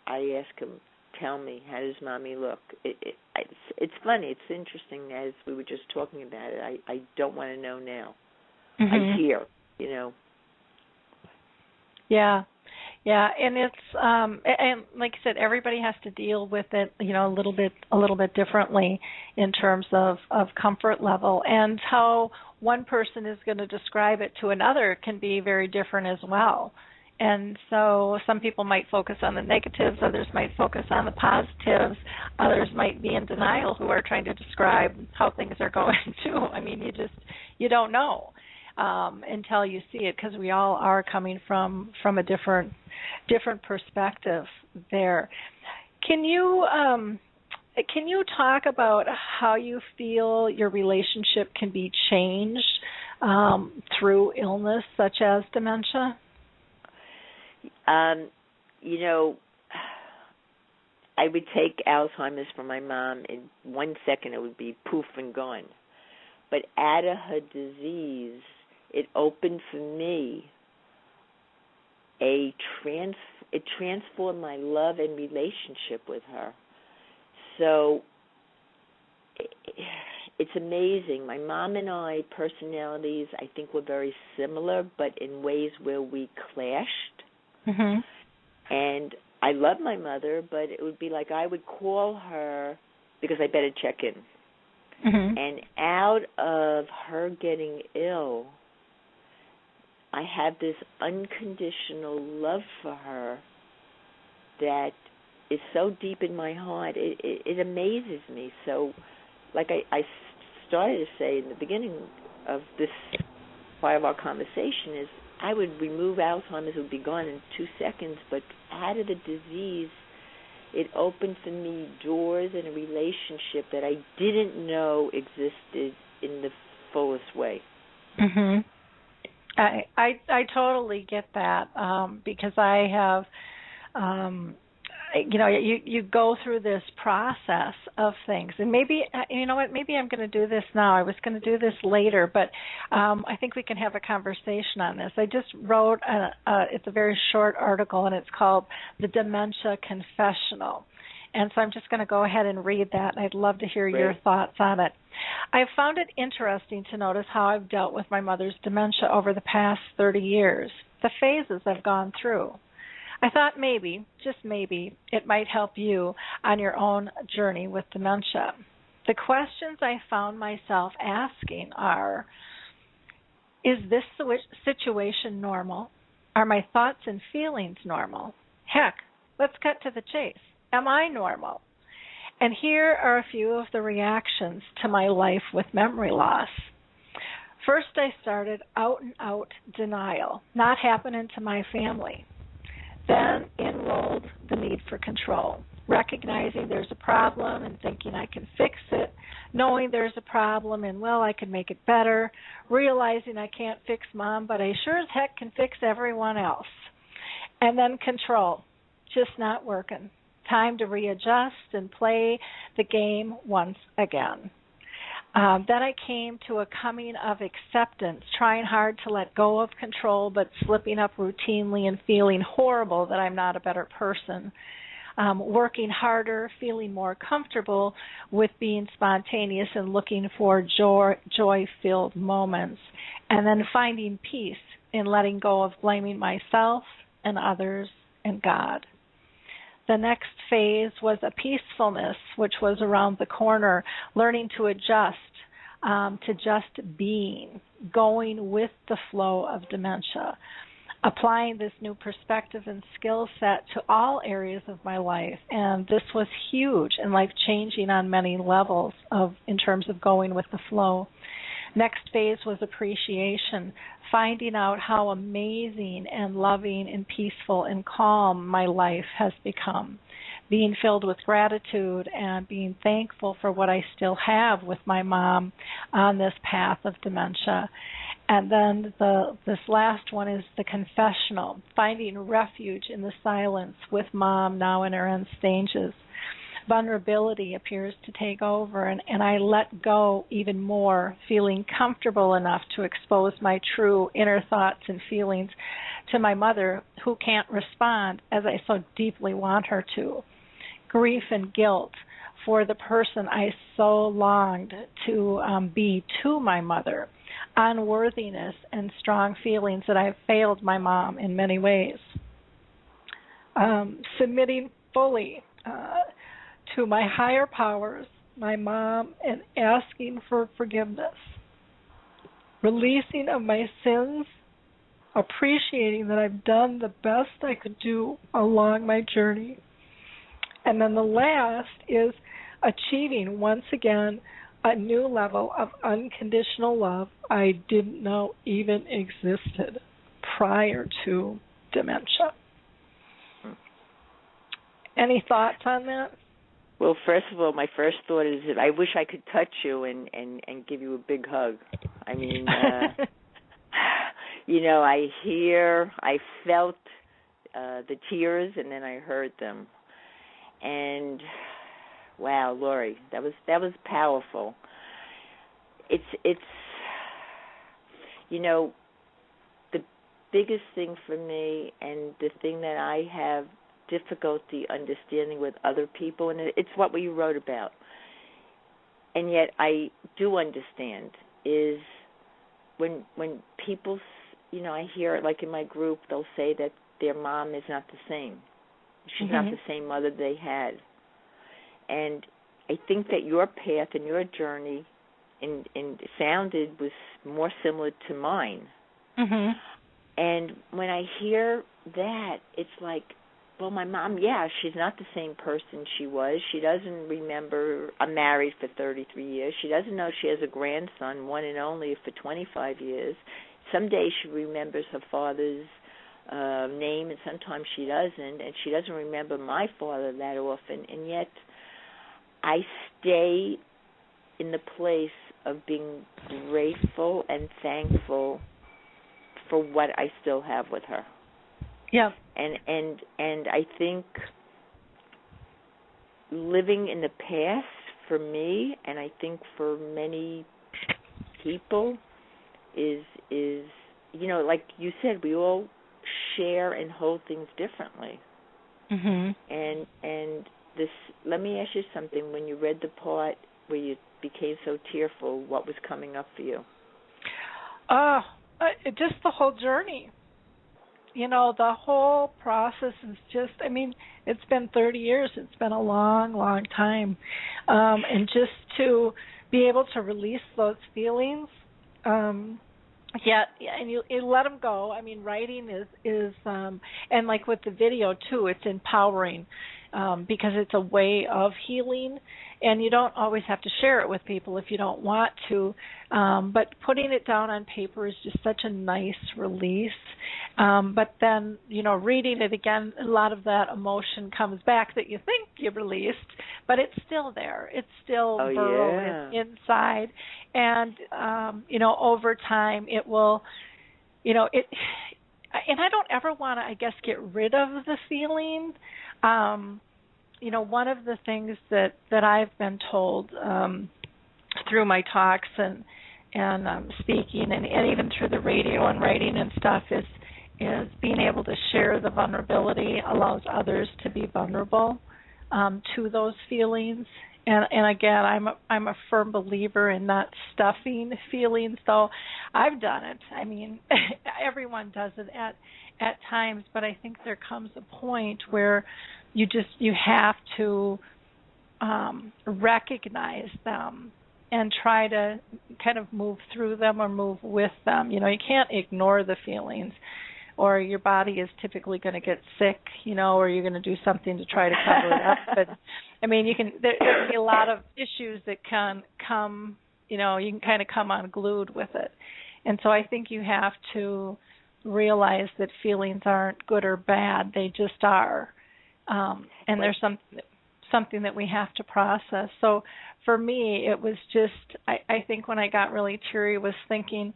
I ask him, tell me, how does Mommy look? It's funny. It's interesting, as we were just talking about it. I don't want to know now. I hear, Yeah. Yeah, and it's and like I said, everybody has to deal with it, a little bit differently in terms of comfort level, and how one person is going to describe it to another can be very different as well. And so some people might focus on the negatives, others might focus on the positives, others might be in denial who are trying to describe how things are going too. You don't know until you see it, because we all are coming from a different perspective there. Can you talk about how you feel your relationship can be changed through illness such as dementia? I would take Alzheimer's from my mom. In 1 second, it would be poof and gone. But out of her disease, it opened for me it transformed my love and relationship with her. So it's amazing. My mom and I, personalities, I think, were very similar, but in ways where we clashed. And I love my mother, but it would be like I would call her because I better check in. And out of her getting ill, I have this unconditional love for her that is so deep in my heart. It amazes me. So, like I started to say in the beginning of this part of our conversation, is I would remove Alzheimer's, it would be gone in 2 seconds, but out of the disease, it opened for me doors in a relationship that I didn't know existed in the fullest way. I totally get that, because I have, you go through this process of things, and maybe you know what, maybe I'm going to do this now. I was going to do this later, but I think we can have a conversation on this. I just wrote it's a very short article, and it's called "The Dementia Confessional," and so I'm just going to go ahead and read that. And I'd love to hear your thoughts on it. I've found it interesting to notice how I've dealt with my mother's dementia over the past 30 years, the phases I've gone through. I thought maybe, just maybe, it might help you on your own journey with dementia. The questions I found myself asking are, is this situation normal? Are my thoughts and feelings normal? Heck, let's cut to the chase. Am I normal? And here are a few of the reactions to my life with memory loss. First, I started out-and-out denial, not happening to my family. Then enrolled the need for control, recognizing there's a problem and thinking I can fix it, knowing there's a problem and, well, I can make it better, realizing I can't fix Mom, but I sure as heck can fix everyone else. And then control, just not working. Time to readjust and play the game once again. Then I came to a coming of acceptance, trying hard to let go of control, but slipping up routinely and feeling horrible that I'm not a better person. Working harder, feeling more comfortable with being spontaneous and looking for joy-filled moments. And then finding peace in letting go of blaming myself and others and God. The next phase was a peacefulness, which was around the corner, learning to adjust to just being, going with the flow of dementia, applying this new perspective and skill set to all areas of my life. And this was huge and life-changing on many levels in terms of going with the flow. Next phase was appreciation, finding out how amazing and loving and peaceful and calm my life has become, being filled with gratitude and being thankful for what I still have with my mom on this path of dementia. And then this last one is the confessional, finding refuge in the silence with Mom now in her end stages. Vulnerability appears to take over, and I let go even more, feeling comfortable enough to expose my true inner thoughts and feelings to my mother, who can't respond as I so deeply want her to. Grief and guilt for the person I so longed to be to my mother. Unworthiness and strong feelings that I've failed my mom in many ways. Submitting fully to my higher powers, my mom, and asking for forgiveness. Releasing of my sins, appreciating that I've done the best I could do along my journey. And then the last is achieving, once again, a new level of unconditional love I didn't know even existed prior to dementia. Any thoughts on that? Well, first of all, my first thought is that I wish I could touch you and give you a big hug. I mean, I felt the tears, and then I heard them. And wow, Lori, that was powerful. It's the biggest thing for me, and the thing that I have difficulty understanding with other people, and it's what you wrote about, and yet I do understand, is when people, I hear, like in my group, they'll say that their mom is not the same. She's not the same mother they had. And I think that your path and your journey and sounded was more similar to mine. Mm-hmm. And when I hear that, it's like, well, my mom, she's not the same person she was. She doesn't remember, I'm married for 33 years. She doesn't know she has a grandson, one and only, for 25 years. Someday she remembers her father's name, and sometimes she doesn't. And she doesn't remember my father that often. And yet I stay in the place of being grateful and thankful for what I still have with her. Yeah. And I think living in the past for me, and I think for many people, is like you said, we all share and hold things differently. Mhm. And this, let me ask you something. When you read the part where you became so tearful, what was coming up for you? Just the whole journey. The whole process is just, it's been 30 years. It's been a long, long time. And just to be able to release those feelings, and you let them go. Writing is and like with the video too, it's empowering because it's a way of healing, and you don't always have to share it with people if you don't want to. But putting it down on paper is just such a nice release. But then, reading it again, a lot of that emotion comes back that you think you released, but it's still there. It's still burrowing inside. And, over time it will, and I don't ever want to, I guess, get rid of the feeling. One of the things that I've been told through my talks and speaking and even through the radio and writing and stuff is being able to share the vulnerability allows others to be vulnerable to those feelings. And again, I'm a firm believer in not stuffing feelings, though I've done it. Everyone does it at times, but I think there comes a point where you have to recognize them and try to kind of move through them or move with them. You can't ignore the feelings, or your body is typically going to get sick, or you're going to do something to try to cover it up. But you can. There'll be a lot of issues that can come. You can kind of come unglued with it, and so I think you have to realize that feelings aren't good or bad; they just are, and there's something that we have to process. So for me, it was just. I think when I got really teary, was thinking,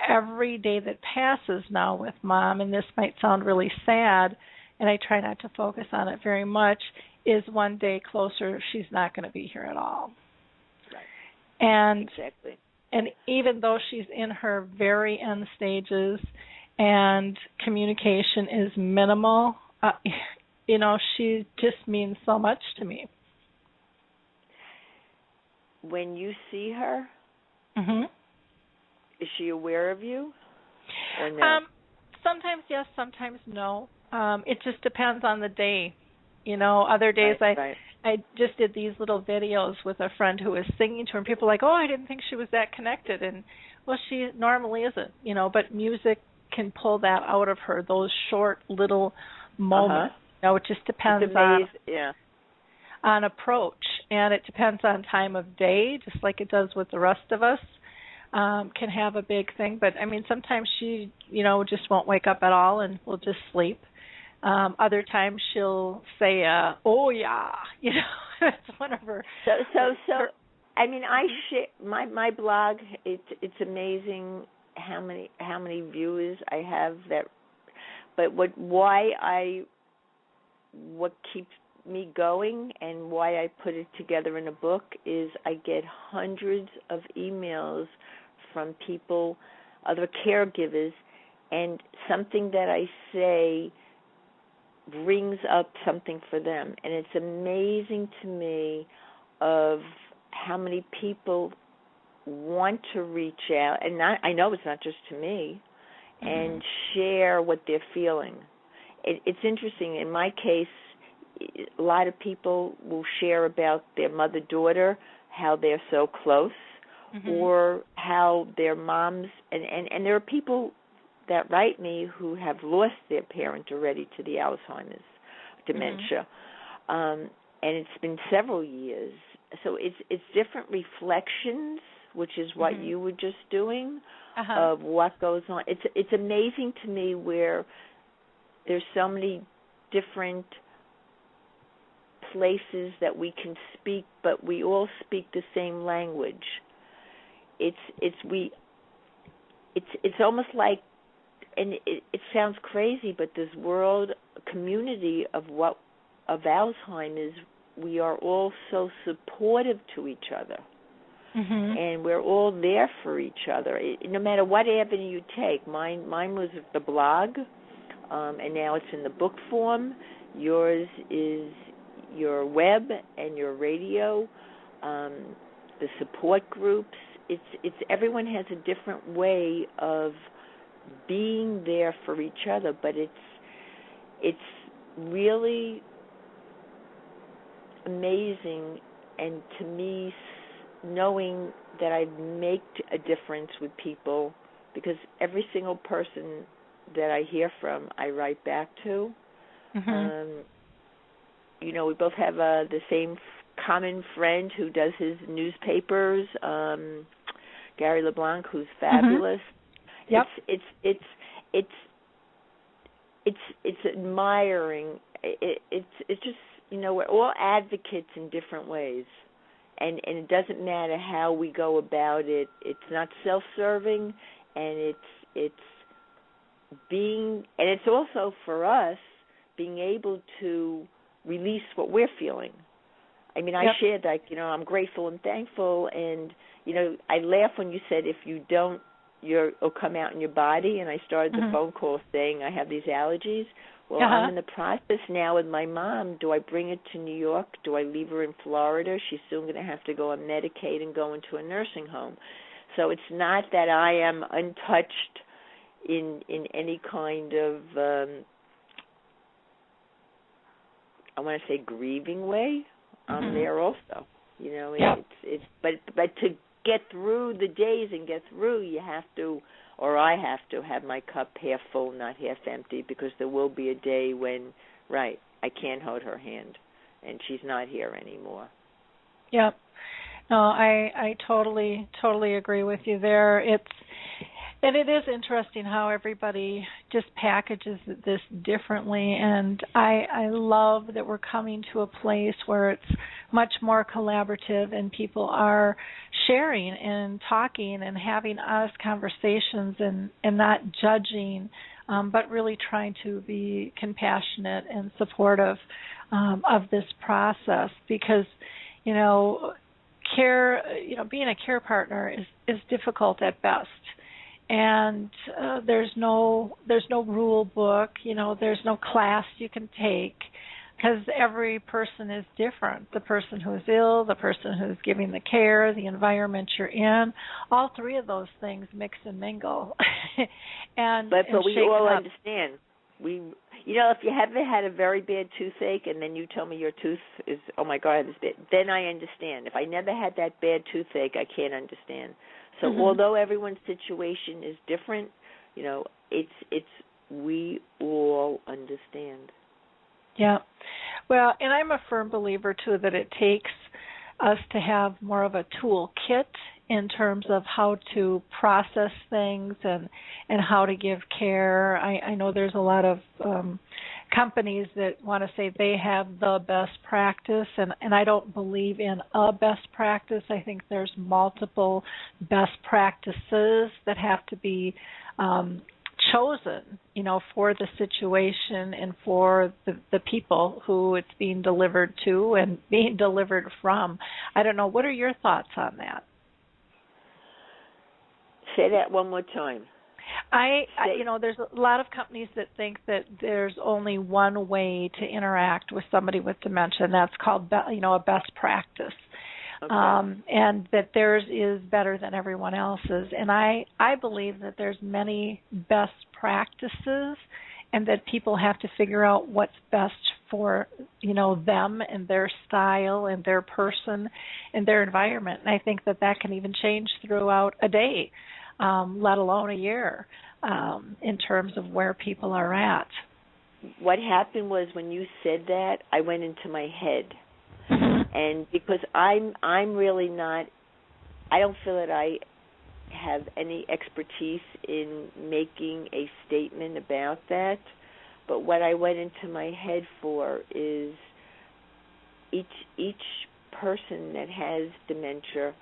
every day that passes now with Mom, and this might sound really sad, and I try not to focus on it very much, is one day closer she's not going to be here at all. Right. And exactly. And even though she's in her very end stages and communication is minimal, she just means so much to me. When you see her, mm-hmm. is she aware of you or no? Sometimes yes, sometimes no. It just depends on the day. Other days I just did these little videos with a friend who was singing to her, and people were like, oh, I didn't think she was that connected. And, well, she normally isn't, but music can pull that out of her, those short little moments. It just depends on approach, and it depends on time of day, just like it does with the rest of us. Can have a big thing, but sometimes she, just won't wake up at all and will just sleep. Other times she'll say, "Oh yeah," it's one of her. I share my blog. It's amazing how many viewers I have that. But what keeps me going and why I put it together in a book is I get hundreds of emails from people, other caregivers, and something that I say brings up something for them. And it's amazing to me of how many people want to reach out, and I know it's not just to me, and share what they're feeling. It's interesting. In my case, a lot of people will share about their mother-daughter, how they're so close, or how their moms, and there are people that write me who have lost their parent already to the Alzheimer's, dementia, and it's been several years. So it's different reflections, which is what you were just doing, of what goes on. It's amazing to me where there's so many different places that we can speak, but we all speak the same language. It's almost like, and it sounds crazy, but this world community of Alzheimer's we are all so supportive to each other. Mm-hmm. And we're all there for each other. No matter what avenue you take. Mine was the blog, and now it's in the book form. Yours is your web and your radio, the support groups. It's everyone has a different way of being there for each other, but it's really amazing, and to me, knowing that I make a difference with people, because every single person that I hear from, I write back to. Mm-hmm. We both have the same common friend who does his newspapers, Gary LeBlanc, who's fabulous. Mm-hmm. Yep. It's admiring. It's just, we're all advocates in different ways. And it doesn't matter how we go about it. It's not self-serving, and it's being, and it's also for us being able to release what we're feeling. I mean, I shared I'm grateful and thankful, and I laugh when you said if you don't, it'll come out in your body. And I started the phone call saying I have these allergies. Well, I'm in the process now with my mom. Do I bring her to New York? Do I leave her in Florida? She's soon going to have to go on Medicaid and go into a nursing home. So it's not that I am untouched in any kind of, I want to say grieving way. I'm there also. But to get through the days and get through, you have to, or I have to have my cup half full, not half empty, because there will be a day when, I can't hold her hand, and she's not here anymore. Yep. No, I totally agree with you there. And it is interesting how everybody just packages this differently, and I love that we're coming to a place where it's much more collaborative and people are sharing and talking and having honest conversations and not judging, but really trying to be compassionate and supportive of this process, because, care, being a care partner is difficult at best. And there's no rule book, there's no class you can take, because every person is different. The person who's ill, the person who's giving the care, the environment you're in, all three of those things mix and mingle. But we all understand. If you haven't had a very bad toothache and then you tell me your tooth is, oh my God, I have this bad, then I understand. If I never had that bad toothache, I can't understand. So although everyone's situation is different, it's we all understand. Yeah. Well, and I'm a firm believer, too, that it takes us to have more of a toolkit in terms of how to process things and how to give care. I know there's a lot of companies that want to say they have the best practice, and I don't believe in a best practice. I think there's multiple best practices that have to be chosen, for the situation and for the people who it's being delivered to and being delivered from. I don't know. What are your thoughts on that? Say that one more time. There's a lot of companies that think that there's only one way to interact with somebody with dementia, and that's called, a best practice. Okay. And that theirs is better than everyone else's. And I believe that there's many best practices, and that people have to figure out what's best for, them and their style and their person and their environment. And I think that can even change throughout a day, let alone a year, in terms of where people are at. What happened was when you said that, I went into my head. And because I'm really not, I don't feel that I have any expertise in making a statement about that. But what I went into my head for is each person that has dementia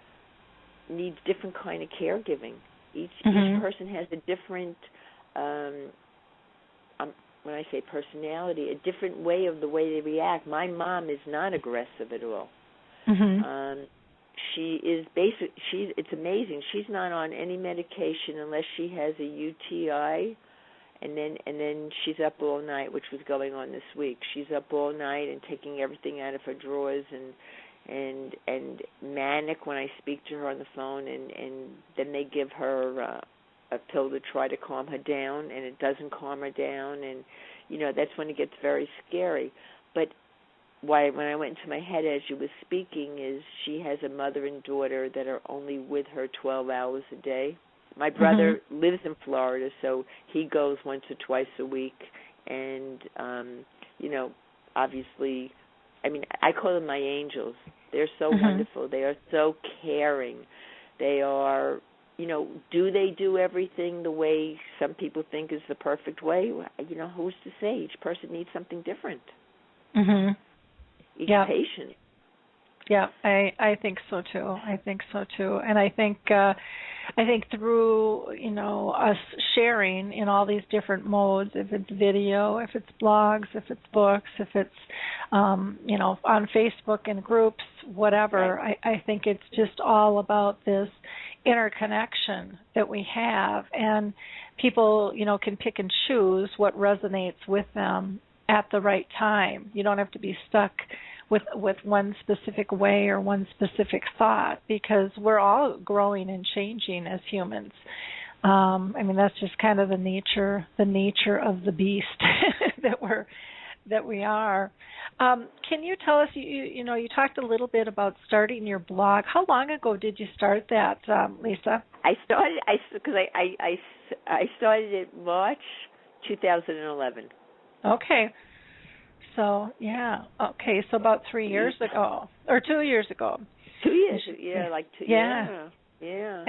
needs different kind of caregiving. Each person has a different when I say personality, a different way of the way they react. My mom is not aggressive at all. Mm-hmm. She is it's amazing. She's not on any medication unless she has a UTI, and then she's up all night, which was going on this week. She's up all night and taking everything out of her drawers and manic when I speak to her on the phone, and then they give her a pill to try to calm her down, and it doesn't calm her down, and that's when it gets very scary. But when I went into my head as you were speaking is she has a mother and daughter that are only with her 12 hours a day. My brother lives in Florida, so he goes once or twice a week, and obviously, I call them my angels. They're so wonderful. They are so caring. They are, do they do everything the way some people think is the perfect way? Who's to say? Each person needs something different. Mm-hmm. Each patient. Yeah, I think so too. And I think through us sharing in all these different modes, if it's video, if it's blogs, if it's books, if it's on Facebook and groups, whatever. Right. I think it's just all about this interconnection that we have, and people can pick and choose what resonates with them at the right time. You don't have to be stuck with one specific way or one specific thought, because we're all growing and changing as humans. That's just kind of the nature of the beast that we are. Can you tell us? You talked a little bit about starting your blog. How long ago did you start that, Lisa? I started it March 2011. Okay. So, so about 3 years ago, or 2 years ago. 2 years, like 2 years. Yeah.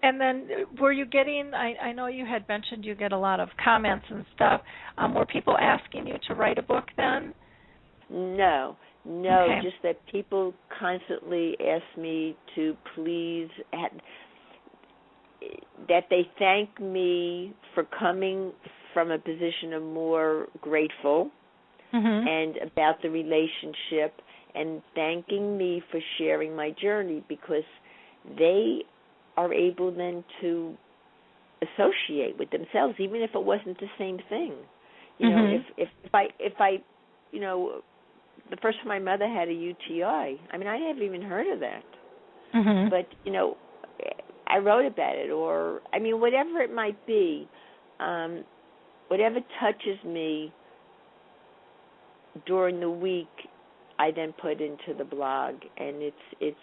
And then were you getting, I know you had mentioned you get a lot of comments and stuff. Were people asking you to write a book then? No, okay. Just that people constantly ask me to please, that they thank me for coming from a position of more grateful and about the relationship, and thanking me for sharing my journey, because they are able then to associate with themselves, even if it wasn't the same thing. If I the first time my mother had a UTI, I never even heard of that. But I wrote about it, or whatever it might be. Whatever touches me during the week, I then put into the blog, and it's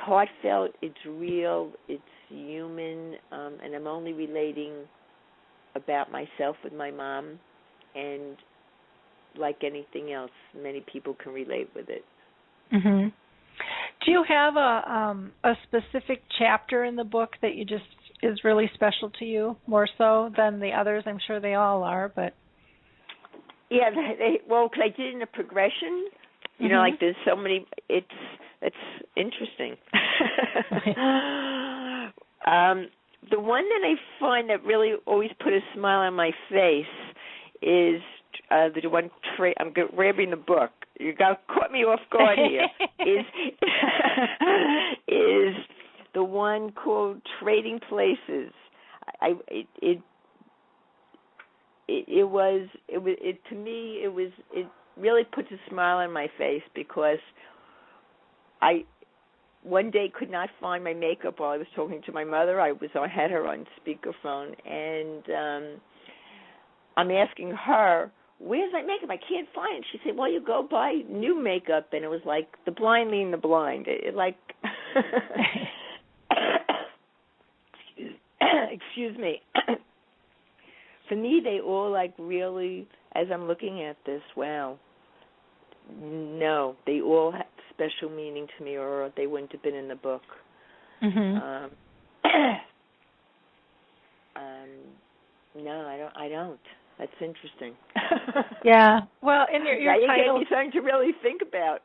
heartfelt, it's real, it's human, and I'm only relating about myself with my mom, and like anything else, many people can relate with it. Do you have a specific chapter in the book that you just is really special to you, more so than the others? I'm sure they all are, but yeah, because I did it in a progression. Like there's so many. It's interesting. The one that I find that really always put a smile on my face is the one. I'm grabbing the book. You caught me off guard here. is the one called Trading Places. It really puts a smile on my face, because I one day could not find my makeup while I was talking to my mother. I had her on speakerphone, and I'm asking her, "Where's my makeup? I can't find it." She said, "Well, you go buy new makeup," and it was like the blind leading the blind. Excuse me. For me, they all really, as I'm looking at this, wow. No, they all have special meaning to me, or they wouldn't have been in the book. No, I don't. That's interesting. Yeah. Well, and your title, title gave me something to really think about.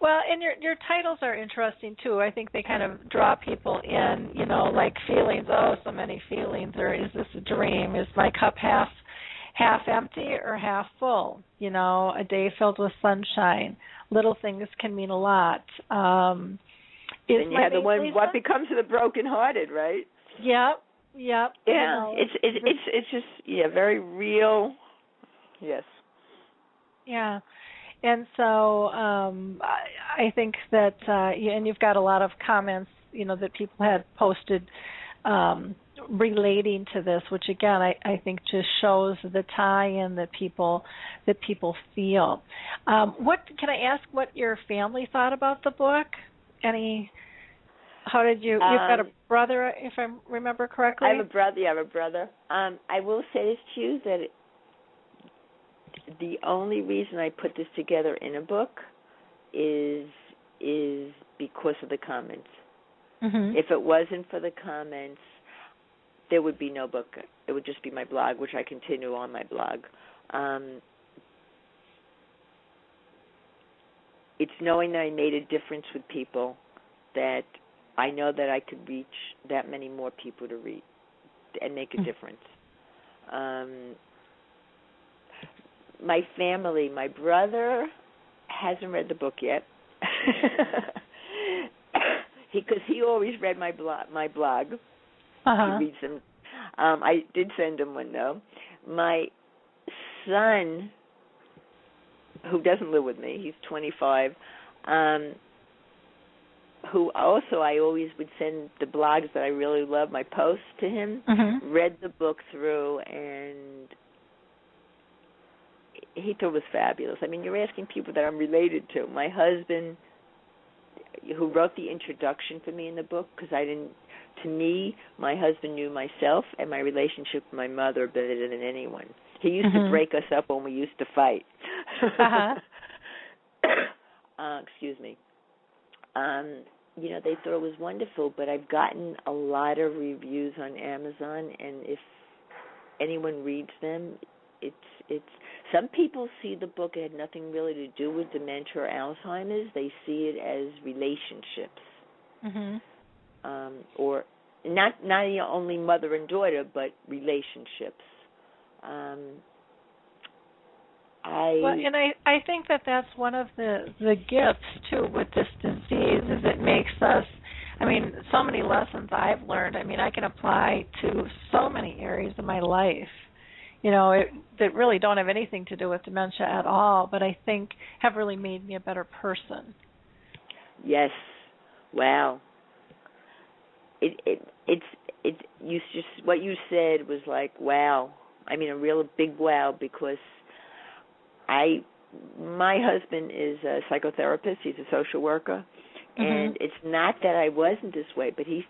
Well, and your titles are interesting too. I think they kind of draw people in, like feelings. Oh, so many feelings. Or is this a dream? Is my cup half empty or half full? A day filled with sunshine. Little things can mean a lot. Then you have the one, Lisa? what becomes of the brokenhearted, right? Yep. Yeah, it's just very real. Yes. Yeah. And so I think that, and you've got a lot of comments, that people had posted relating to this, which again I think just shows the tie-in that people feel. What can I ask? What your family thought about the book? How did you? You've got a brother, if I remember correctly. I have a brother. Yeah, I have a brother. I will say this to you that the only reason I put this together in a book is because of the comments. Mm-hmm. If it wasn't for the comments, there would be no book. It would just be my blog, which I continue on my blog. It's knowing that I made a difference with people, that I know that I could reach that many more people to read and make a difference. My family, my brother hasn't read the book yet, because he always read my blog. Uh-huh. He reads them. I did send him one, though. My son, who doesn't live with me, he's 25, who also I always would send the blogs that I really love, my posts to him, read the book through, and he thought it was fabulous. I mean, you're asking people that I'm related to. My husband, who wrote the introduction for me in the book, because to me, my husband knew myself and my relationship with my mother better than anyone. He used to break us up when we used to fight. Excuse me. They thought it was wonderful, but I've gotten a lot of reviews on Amazon, and if anyone reads them, it's some people see the book, it had nothing really to do with dementia or Alzheimer's. They see it as relationships, or not only mother and daughter, but relationships. I think that's one of the gifts too with this disease, is it makes us. I mean, so many lessons I've learned. I mean, I can apply to so many areas of my life. That really don't have anything to do with dementia at all, but I think have really made me a better person. Yes. Wow. It's what you said was like wow. I mean, a real big wow, because my husband is a psychotherapist. He's a social worker, and it's not that I wasn't this way, but he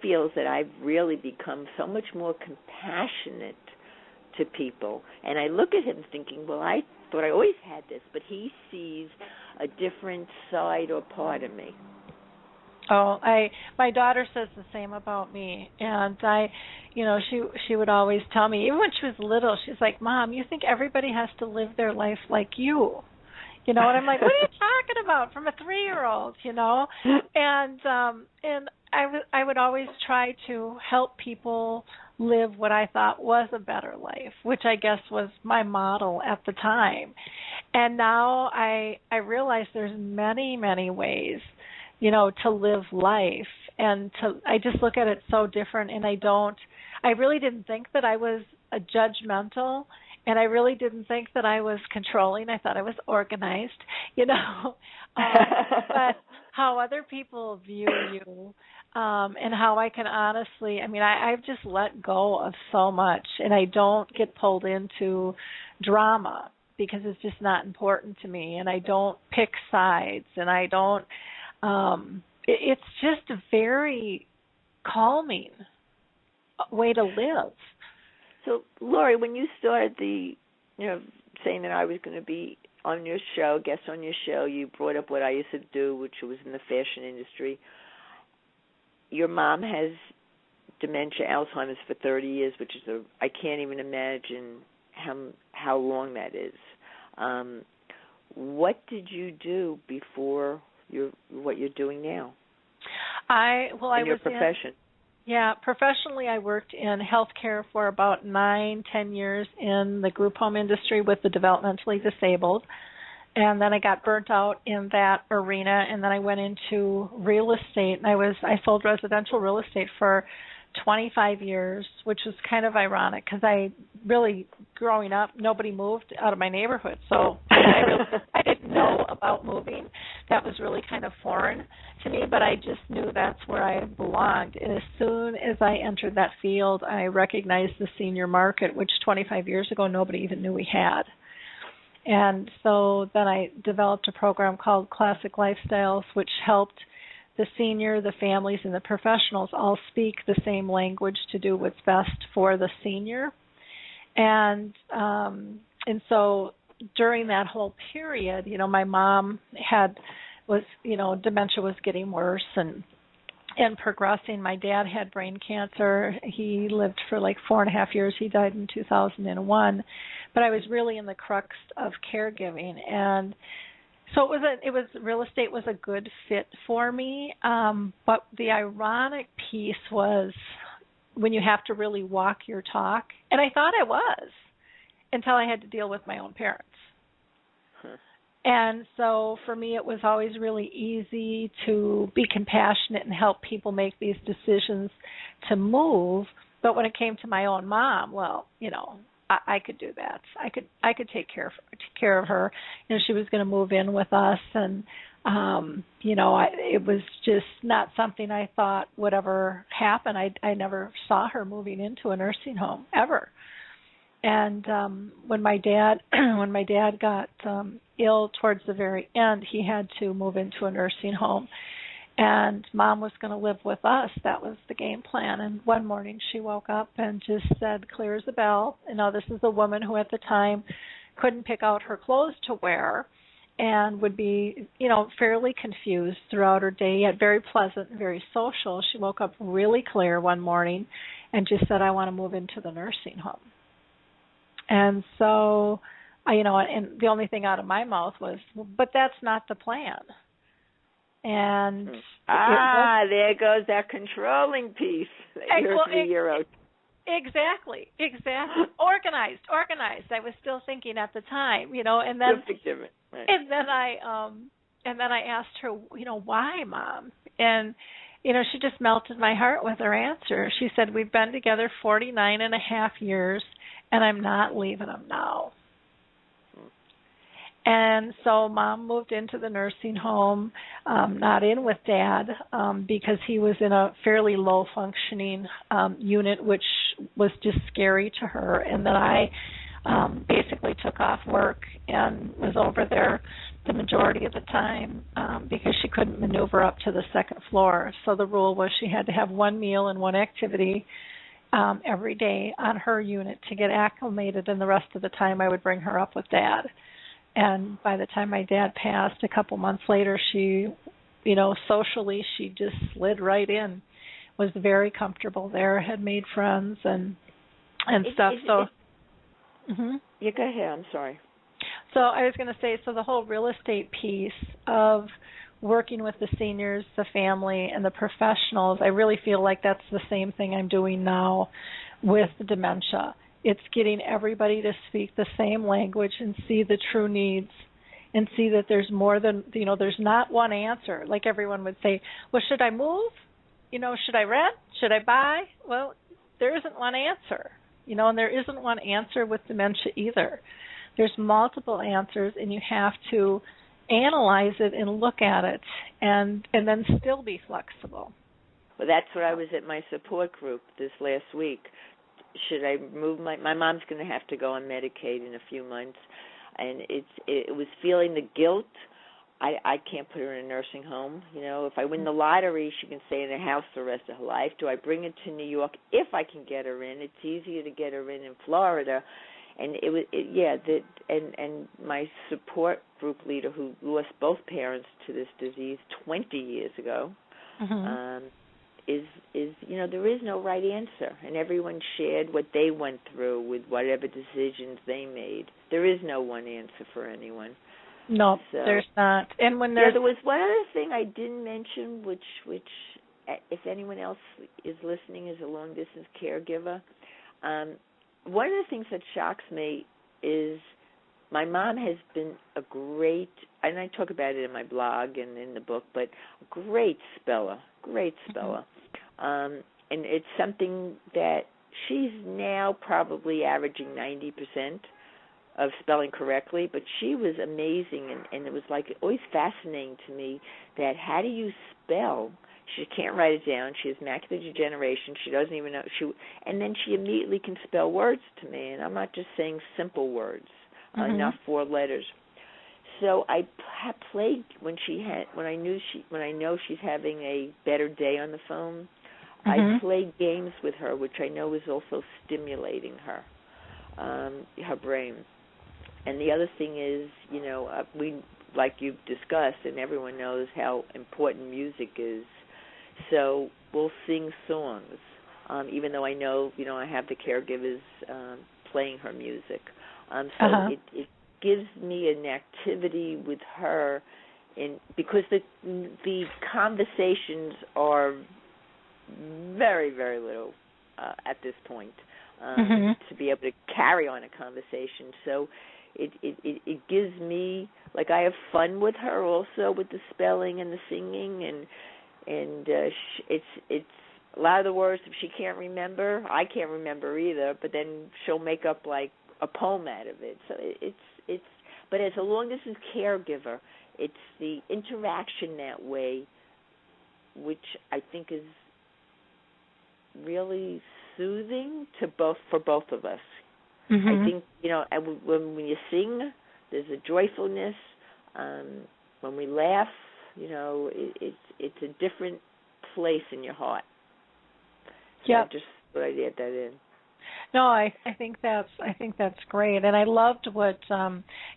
feels that I've really become so much more compassionate to people. And I look at him thinking, well, I thought I always had this, but he sees a different side or part of me. Oh, my daughter says the same about me, and she would always tell me, even when she was little, she's like, Mom, you think everybody has to live their life like you? And I'm like, what are you talking about? From a 3-year-old, and I would always try to help people live what I thought was a better life, which I guess was my model at the time. And now I realize there's many, many ways, to live life, and I just look at it so different, and I really didn't think that I was a judgmental, and I really didn't think that I was controlling. I thought I was organized, but how other people view you, and how I can honestly, I've just let go of so much, and I don't get pulled into drama because it's just not important to me, and I don't pick sides, and I don't, it's just a very calming way to live. So, Lori, when you started saying that I was going to be on your show, guest on your show, you brought up what I used to do, which was in the fashion industry. Your mom has dementia, Alzheimer's for 30 years, which is I can't even imagine how long that is. What did you do before what you're doing now? I in your profession. Professionally, I worked in healthcare for about 9-10 years in the group home industry with the developmentally disabled. And then I got burnt out in that arena, and then I went into real estate, and I sold residential real estate for 25 years, which was kind of ironic because growing up, nobody moved out of my neighborhood, so I didn't know about moving. That was really kind of foreign to me, but I just knew that's where I belonged. And as soon as I entered that field, I recognized the senior market, which 25 years ago nobody even knew we had. And so then I developed a program called Classic Lifestyles, which helped the senior, the families, and the professionals all speak the same language to do what's best for the senior. And so during that whole period, my mom dementia was getting worse and progressing. My dad had brain cancer. He lived for like 4.5 years. He died in 2001. But I was really in the crux of caregiving, and so it was real estate was a good fit for me. But the ironic piece was when you have to really walk your talk, and I thought I was until I had to deal with my own parents. And so for me, it was always really easy to be compassionate and help people make these decisions to move. But when it came to my own mom, I could do that. I could take care of her. She was going to move in with us, and it was just not something I thought would ever happen. I never saw her moving into a nursing home ever. And when my dad got ill towards the very end, he had to move into a nursing home, and Mom was going to live with us. That was the game plan. And one morning she woke up and just said, clear as a bell. This is a woman who at the time couldn't pick out her clothes to wear and would be, fairly confused throughout her day, yet very pleasant and very social. She woke up really clear one morning and just said, I want to move into the nursing home. And so, and the only thing out of my mouth was, but that's not the plan. And there goes that controlling piece that you're 3-year-old. Exactly. Organized. I was still thinking at the time, and then right. and then I asked her, why, Mom? And she just melted my heart with her answer. She said, we've been together 49.5 years, and I'm not leaving him now. And so Mom moved into the nursing home, not in with Dad, because he was in a fairly low-functioning unit, which was just scary to her. And then I basically took off work and was over there the majority of the time because she couldn't maneuver up to the second floor. So the rule was she had to have one meal and one activity every day on her unit to get acclimated, and the rest of the time I would bring her up with Dad. And by the time my dad passed a couple months later, she, socially, she just slid right in, was very comfortable there, had made friends and stuff. Yeah, go ahead. I'm sorry. So I was going to say, the whole real estate piece of working with the seniors, the family, and the professionals, I really feel like that's the same thing I'm doing now with the dementia. It's getting everybody to speak the same language and see the true needs and see that there's more than, there's not one answer. Like everyone would say, well, should I move? Should I rent? Should I buy? Well, there isn't one answer, and there isn't one answer with dementia either. There's multiple answers, and you have to analyze it and look at it and then still be flexible. Well, that's what I was at my support group this last week. Should I move my mom's going to have to go on Medicaid in a few months, and it was feeling the guilt. I can't put her in a nursing home. If I win the lottery, she can stay in a house the rest of her life. Do I bring her to New York if I can get her in? It's easier to get her in Florida. And and my support group leader, who lost both parents to this disease 20 years ago, is there is no right answer, and everyone shared what they went through with whatever decisions they made. There is no one answer for anyone. No, So, there's not. And when there was one other thing I didn't mention, which if anyone else is listening is a long-distance caregiver, one of the things that shocks me is my mom has been a great, and I talk about it in my blog and in the book, but great speller. And it's something that she's now probably averaging 90% of spelling correctly, but she was amazing, and it was like always fascinating to me that how do you spell? She can't write it down. She has macular degeneration. She doesn't even know. And then she immediately can spell words to me, and I'm not just saying simple words, not 4 letters. So I played when I know she's having a better day on the phone. I played games with her, which I know is also stimulating her brain. And the other thing is, we, like you've discussed, and everyone knows how important music is. So we'll sing songs, even though I know, I have the caregivers playing her music. It gives me an activity with her, because the conversations are very, very little at this point to be able to carry on a conversation. So it gives me, like, I have fun with her also with the spelling and the singing, and it's a lot of the words, if she can't remember, I can't remember either, but then she'll make up like a poem out of it. So it's but as a long distance caregiver, it's the interaction that way, which I think is really soothing for both of us. I think, when you sing, there's a joyfulness. When we laugh, it's a different place in your heart. So I just thought I'd add that in. No, I think that's great, and I loved what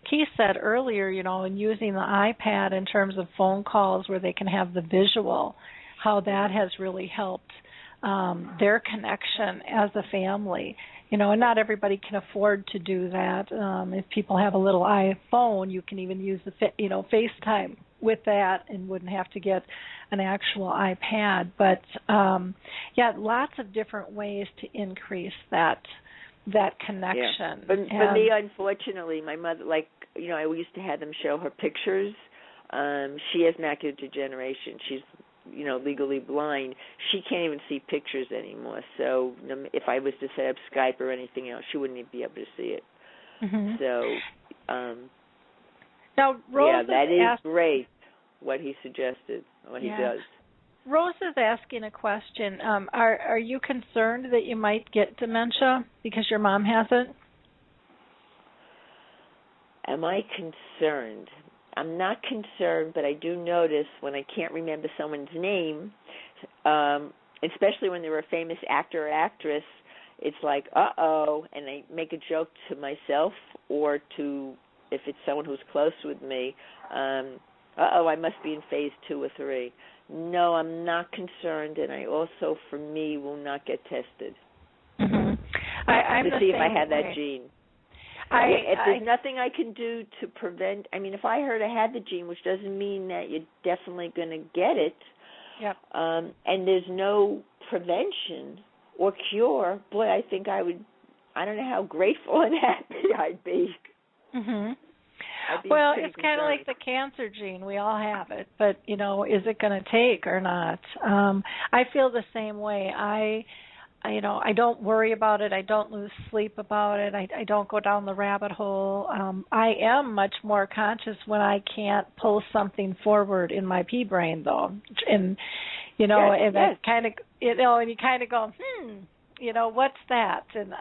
Keith said earlier. In using the iPad in terms of phone calls where they can have the visual, how that has really helped their connection as a family. And not everybody can afford to do that. If people have a little iPhone, you can even use the FaceTime with that and wouldn't have to get an actual iPad. But lots of different ways to increase that connection. But for me, unfortunately, my mother, I used to have them show her pictures. She has macular degeneration. She's legally blind. She can't even see pictures anymore. So if I was to set up Skype or anything else, she wouldn't even be able to see it. So, now, Rose that is great, what he suggested, what he does. Rose is asking a question. Are you concerned that you might get dementia because your mom has it? Am I concerned? I'm not concerned, but I do notice when I can't remember someone's name, especially when they're a famous actor or actress, it's like, uh-oh, and I make a joke to myself or to, if it's someone who's close with me, I must be in phase 2 or 3. No, I'm not concerned, and I also, for me, will not get tested to see if I have that gene. If there's nothing I can do to prevent, if I heard I had the gene, which doesn't mean that you're definitely going to get it, and there's no prevention or cure, boy, I think I don't know how grateful and happy I'd be. Well, it's kind of like the cancer gene. We all have it, but, is it going to take or not? I feel the same way. I don't worry about it. I don't lose sleep about it. I don't go down the rabbit hole. I am much more conscious when I can't pull something forward in my pea brain, though. And, I kind of, and you kind of go, what's that? And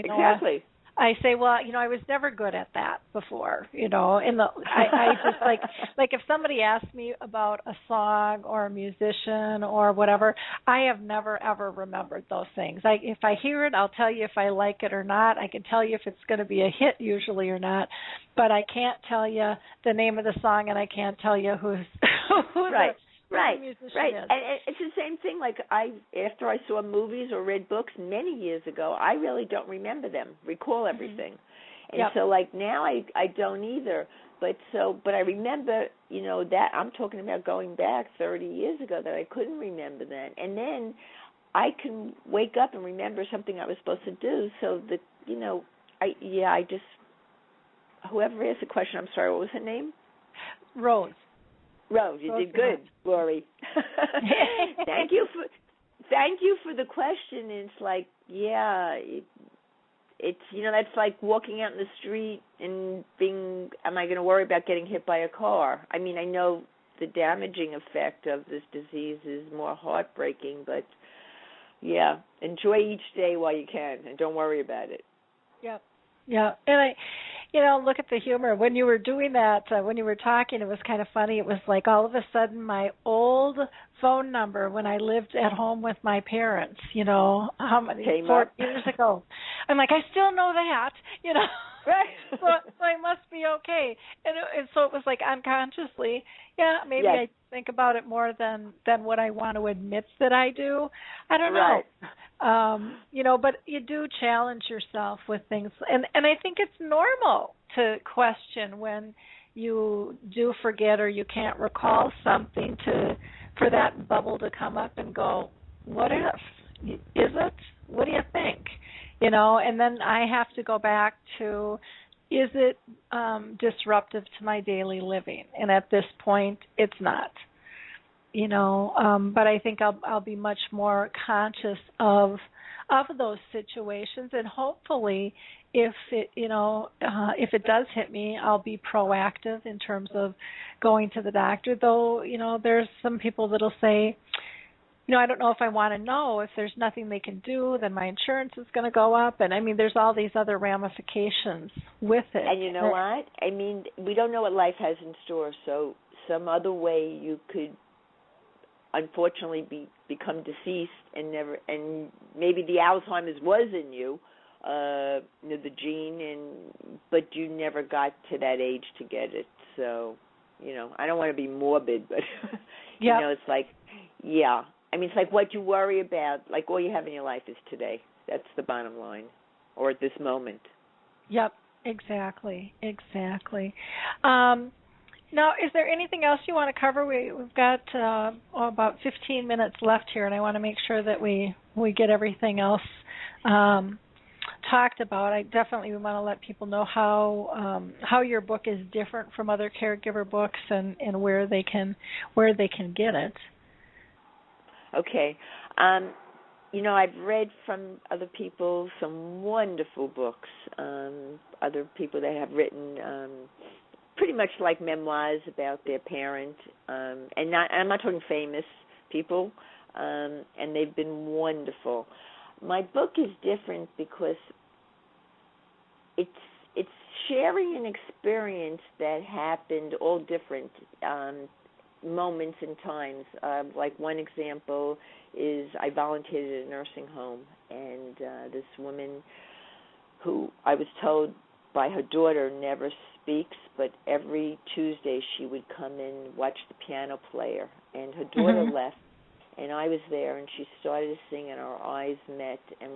exactly. I say, well, I was never good at that before, and I just like if somebody asks me about a song or a musician or whatever, I have never ever remembered those things. If I hear it, I'll tell you if I like it or not. I can tell you if it's going to be a hit usually or not, but I can't tell you the name of the song, and I can't tell you who's right. Right. And it's the same thing. Like after I saw movies or read books many years ago, I really don't remember them, recall everything. And so like now I don't either. But I remember, that I'm talking about going back 30 years ago, that I couldn't remember that. And then I can wake up and remember something I was supposed to do. So that, I just, whoever asked the question, I'm sorry, what was her name? Rose, you did good, Lori. Thank you for the question. And it's like, it's that's like walking out in the street and am I going to worry about getting hit by a car? I mean, I know the damaging effect of this disease is more heartbreaking, but enjoy each day while you can and don't worry about it. Yep. Yeah. And look at the humor. When you were doing that, when you were talking, it was kind of funny. It was like all of a sudden my old phone number when I lived at home with my parents, how many, 4 years ago. I'm like, I still know that, Right. so I must be okay. And so it was like unconsciously, maybe I think about it more than what I want to admit that I do. I don't know. Right. But you do challenge yourself with things. And I think it's normal to question when you do forget or you can't recall something for that bubble to come up and go, what if? Is it? What do you think? And then I have to go back to, is it disruptive to my daily living? And at this point, it's not. But I think I'll be much more conscious of those situations, and hopefully, if it does hit me, I'll be proactive in terms of going to the doctor. Though, there's some people that'll say, I don't know if I want to know. If there's nothing they can do, then my insurance is going to go up. And, there's all these other ramifications with it. And you know what? We don't know what life has in store. So some other way you could, unfortunately, become deceased and maybe the Alzheimer's was in you, the gene, but you never got to that age to get it. So, I don't want to be morbid, but, it's like, it's like what you worry about, like all you have in your life is today. That's the bottom line, or at this moment. Yep, exactly. Now, is there anything else you want to cover? We've got about 15 minutes left here, and I want to make sure that we get everything else talked about. I definitely want to let people know how your book is different from other caregiver books and where they can get it. Okay. I've read from other people some wonderful books, other people that have written pretty much like memoirs about their parent, and I'm not talking famous people, and they've been wonderful. My book is different because it's sharing an experience that happened, all different moments and times. Like one example is I volunteered at a nursing home, and this woman who I was told by her daughter never speaks, but every Tuesday she would come in, watch the piano player, and her daughter left, and I was there, and she started to sing, and our eyes met, and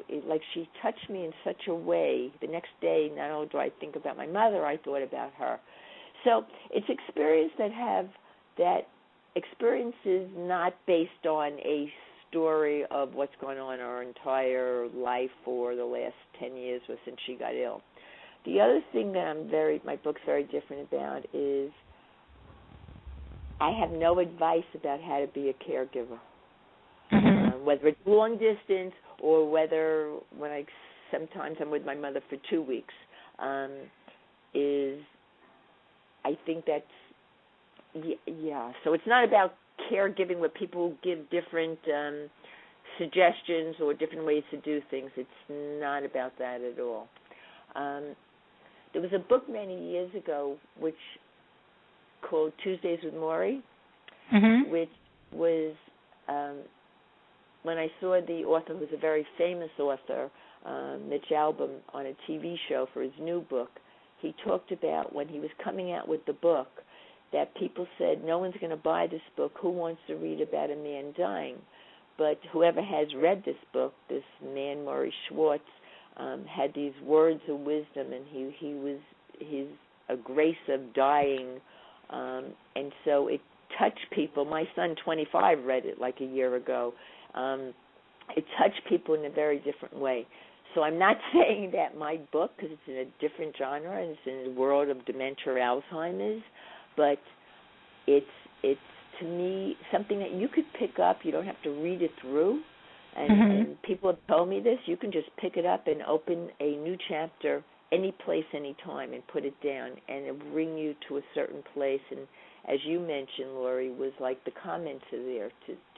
it like she touched me in such a way. The next day, not only do I think about my mother, I thought about her. So it's experiences not based on a story of what's going on in our entire life for the last 10 years or since she got ill. The other thing that my book's very different about is I have no advice about how to be a caregiver, whether it's long distance or whether sometimes I'm with my mother for 2 weeks. I think that's, so it's not about caregiving where people give different suggestions or different ways to do things. It's not about that at all. There was a book many years ago which called Tuesdays with Maury, which was, when I saw the author, who's a very famous author, Mitch Albom, on a TV show for his new book, he talked about when he was coming out with the book that people said, no one's going to buy this book. Who wants to read about a man dying? But whoever has read this book, this man, Maury Schwartz, had these words of wisdom, and he was his a grace of dying, and so it touched people. My son, 25, read it like a year ago. It touched people in a very different way. So I'm not saying that my book, because it's in a different genre and it's in the world of dementia or Alzheimer's, but it's to me something that you could pick up. You don't have to read it through. And people have told me this. You can just pick it up and open a new chapter any place, any time, and put it down, and it'll bring you to a certain place. And as you mentioned, Lori, was like the comments are there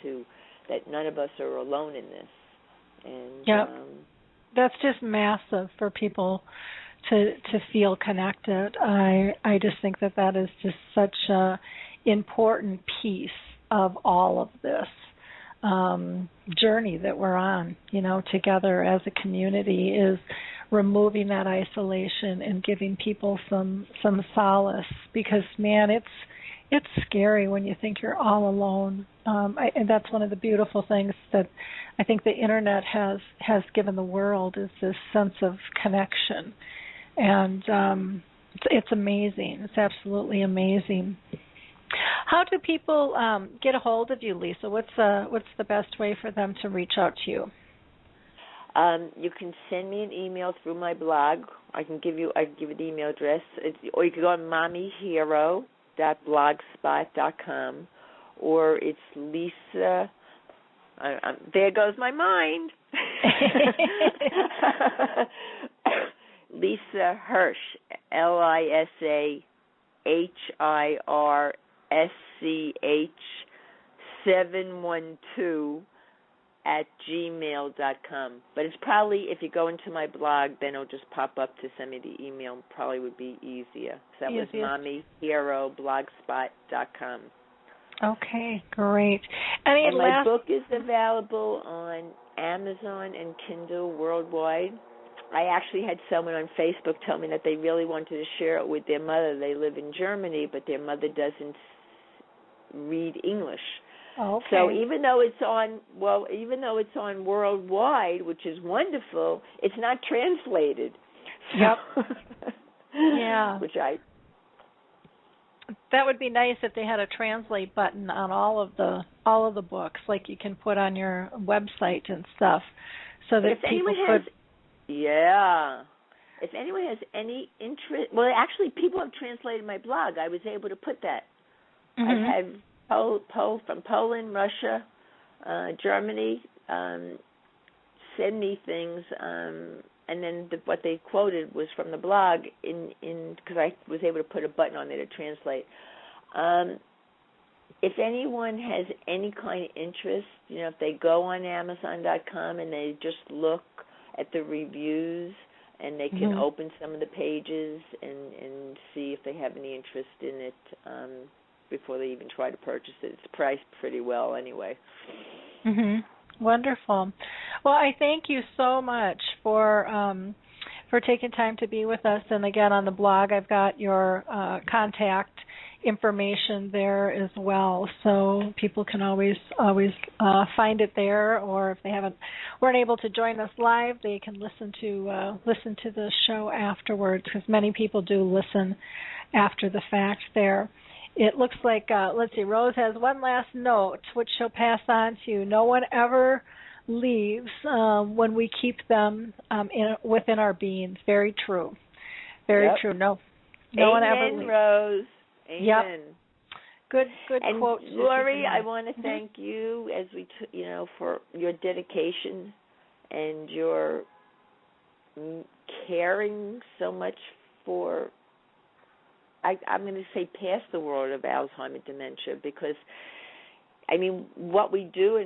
to that none of us are alone in this. And that's just massive for people to feel connected. I just think that is just such a important piece of all of this journey that we're on, together as a community, is removing that isolation and giving people some solace, because man, it's scary when you think you're all alone. And that's one of the beautiful things that I think the internet has given the world, is this sense of connection. And it's amazing. It's absolutely amazing. How do people get a hold of you, Lisa? What's the best way for them to reach out to you? You can send me an email through my blog. I can give you the email address, or you can go on mommyhero.blogspot.com, or it's Lisa. There goes my mind. Lisa Hirsch, LISAHIRSCH 712 @gmail.com. But it's probably, if you go into my blog, then it'll just pop up to send me the email. Probably would be easier. So that was mommyhero.blogspot.com. Okay, great. And my book is available on Amazon and Kindle worldwide. I actually had someone on Facebook tell me that they really wanted to share it with their mother. They live in Germany, but their mother doesn't read English. Okay. So even though it's on worldwide, which is wonderful, it's not translated. Yep. Yeah. That would be nice if they had a translate button on all of the books, like you can put on your website and stuff, so that people could. Yeah. If anyone has any interest, well, actually, people have translated my blog. I was able to put that. I've had from Poland, Russia, Germany send me things, and then what they quoted was from the blog because I was able to put a button on there to translate. If anyone has any kind of interest, if they go on Amazon.com and they just look at the reviews, and they can open some of the pages and see if they have any interest in it before they even try to purchase it. It's priced pretty well anyway. Wonderful. Well, I thank you so much for taking time to be with us. And again, on the blog, I've got your contact information there as well, so people can always find it there. Or if they weren't able to join us live, they can listen to the show afterwards, because many people do listen after the fact there. It looks like, let's see, Rose has one last note, which she'll pass on to you. No one ever leaves when we keep them within our beings. Very true. Very true. No one ever leaves. Rose. Amen. Yep. Good and quote. Lori, I want to thank you for your dedication and your caring so much for, I'm going to say, past the world of Alzheimer's dementia, because what we do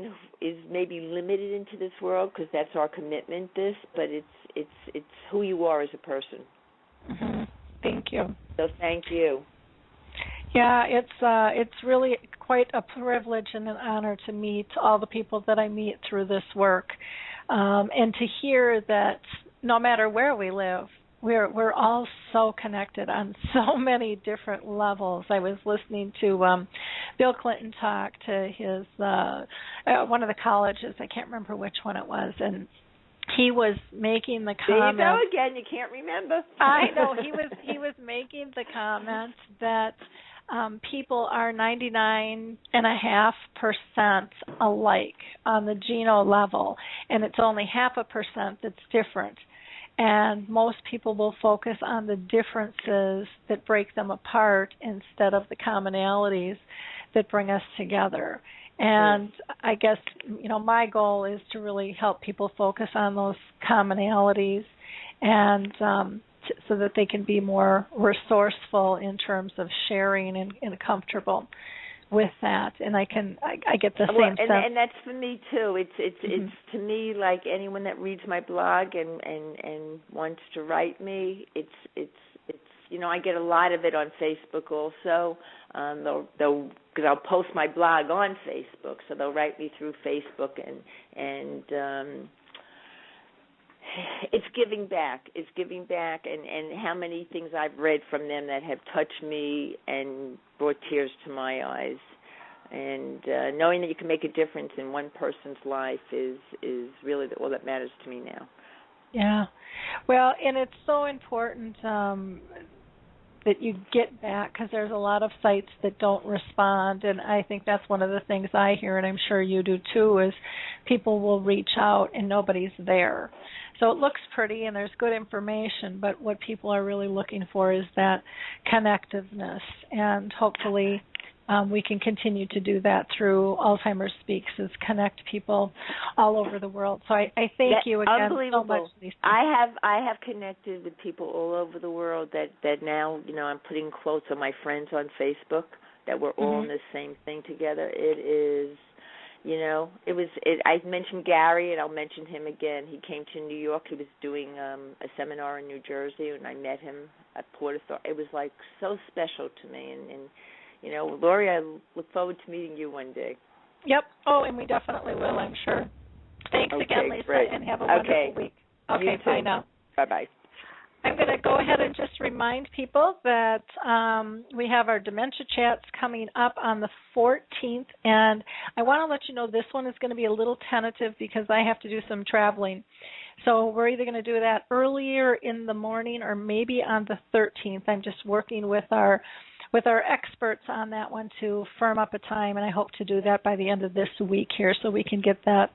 is maybe limited into this world, because that's our commitment. But it's who you are as a person. Thank you. So thank you. Yeah, it's really quite a privilege and an honor to meet all the people that I meet through this work, and to hear that no matter where we live, we're all so connected on so many different levels. I was listening to Bill Clinton talk to his one of the colleges. I can't remember which one it was, and he was making the There comment. you go again. You can't remember. I know he was making the comment that people are 99.5% alike on the geno level, and it's only 0.5% that's different. And most people will focus on the differences that break them apart instead of the commonalities that bring us together. And I guess, my goal is to really help people focus on those commonalities and so that they can be more resourceful in terms of sharing and comfortable with that. And I get the same sense. And that's for me too. It's to me like anyone that reads my blog and wants to write me. It's I get a lot of it on Facebook also. Because I'll post my blog on Facebook, so they'll write me through Facebook and it's giving back. It's giving back, and how many things I've read from them that have touched me and brought tears to my eyes. And knowing that you can make a difference in one person's life is really all that matters to me now. Yeah. Well, and it's so important that you get back, because there's a lot of sites that don't respond, and I think that's one of the things I hear, and I'm sure you do too, is people will reach out and nobody's there. So it looks pretty and there's good information, but what people are really looking for is that connectiveness, and hopefully we can continue to do that through Alzheimer's Speaks, is connect people all over the world. So I thank you again so much, Lisa. I have connected with people all over the world that now, I'm putting quotes of my friends on Facebook that we're all in the same thing together. It is, I mentioned Gary, and I'll mention him again. He came to New York. He was doing a seminar in New Jersey, and I met him at Port Authority. It was like so special to me, and Lori, I look forward to meeting you one day. Yep. Oh, and we definitely will, I'm sure. Thanks again, Lisa, and have a wonderful week. Okay, bye now. Bye-bye. I'm going to go ahead and just remind people that we have our dementia chats coming up on the 14th, and I want to let you know this one is going to be a little tentative because I have to do some traveling. So we're either going to do that earlier in the morning or maybe on the 13th. I'm just working with our experts on that one to firm up a time, and I hope to do that by the end of this week here so we can get that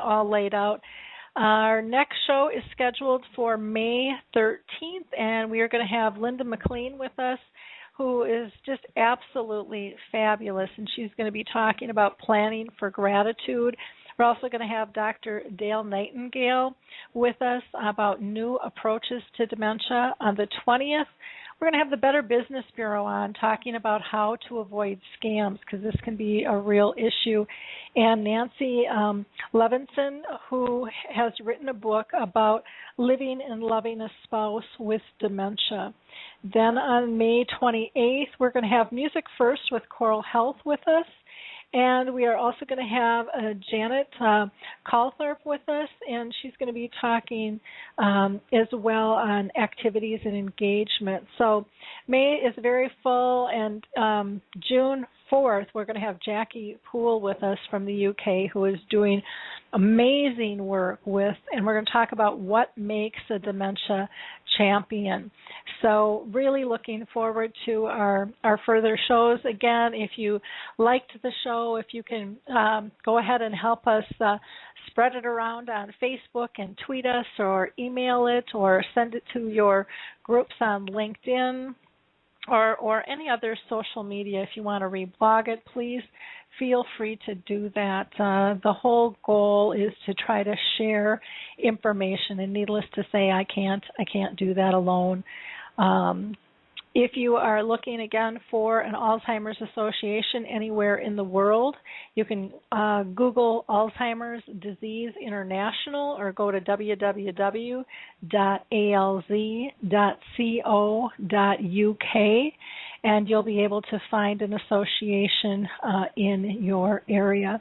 all laid out. Our next show is scheduled for May 13th, and we are going to have Linda McLean with us, who is just absolutely fabulous, and she's going to be talking about planning for gratitude. We're also going to have Dr. Dale Nightingale with us about new approaches to dementia. On the 20th, we're going to have the Better Business Bureau on talking about how to avoid scams, because this can be a real issue. And Nancy Levinson, who has written a book about living and loving a spouse with dementia. Then on May 28th, we're going to have Music First with Choral Health with us. And we are also going to have Janet Calthorpe with us, and she's going to be talking as well on activities and engagement. So May is very full, and June 4th, we're going to have Jackie Poole with us from the UK, who is doing amazing work with, and we're going to talk about what makes a dementia champion. So really looking forward to our further shows. Again, if you liked the show, if you can go ahead and help us spread it around on Facebook and tweet us or email it or send it to your groups on LinkedIn or any other social media. If you want to reblog it, please feel free to do that. The whole goal is to try to share information, and needless to say, I can't do that alone. If you are looking again for an Alzheimer's Association anywhere in the world, you can Google Alzheimer's Disease International or go to www.alz.co.uk, and you'll be able to find an association in your area.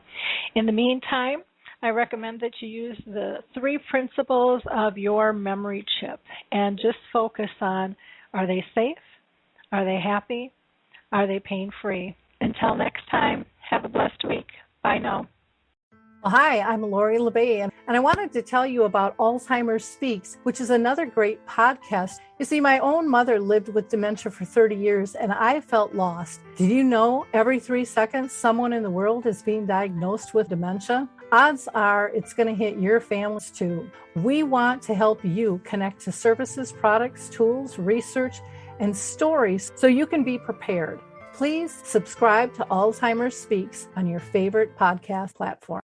In the meantime, I recommend that you use the 3 principles of your memory chip and just focus on, are they safe? Are they happy? Are they pain-free? Until next time, have a blessed week. Bye now. Hi, I'm Lori LeBay, and I wanted to tell you about Alzheimer's Speaks, which is another great podcast. You see, my own mother lived with dementia for 30 years, and I felt lost. Did you know every 3 seconds someone in the world is being diagnosed with dementia? Odds are it's going to hit your families too. We want to help you connect to services, products, tools, research, and stories so you can be prepared. Please subscribe to Alzheimer's Speaks on your favorite podcast platform.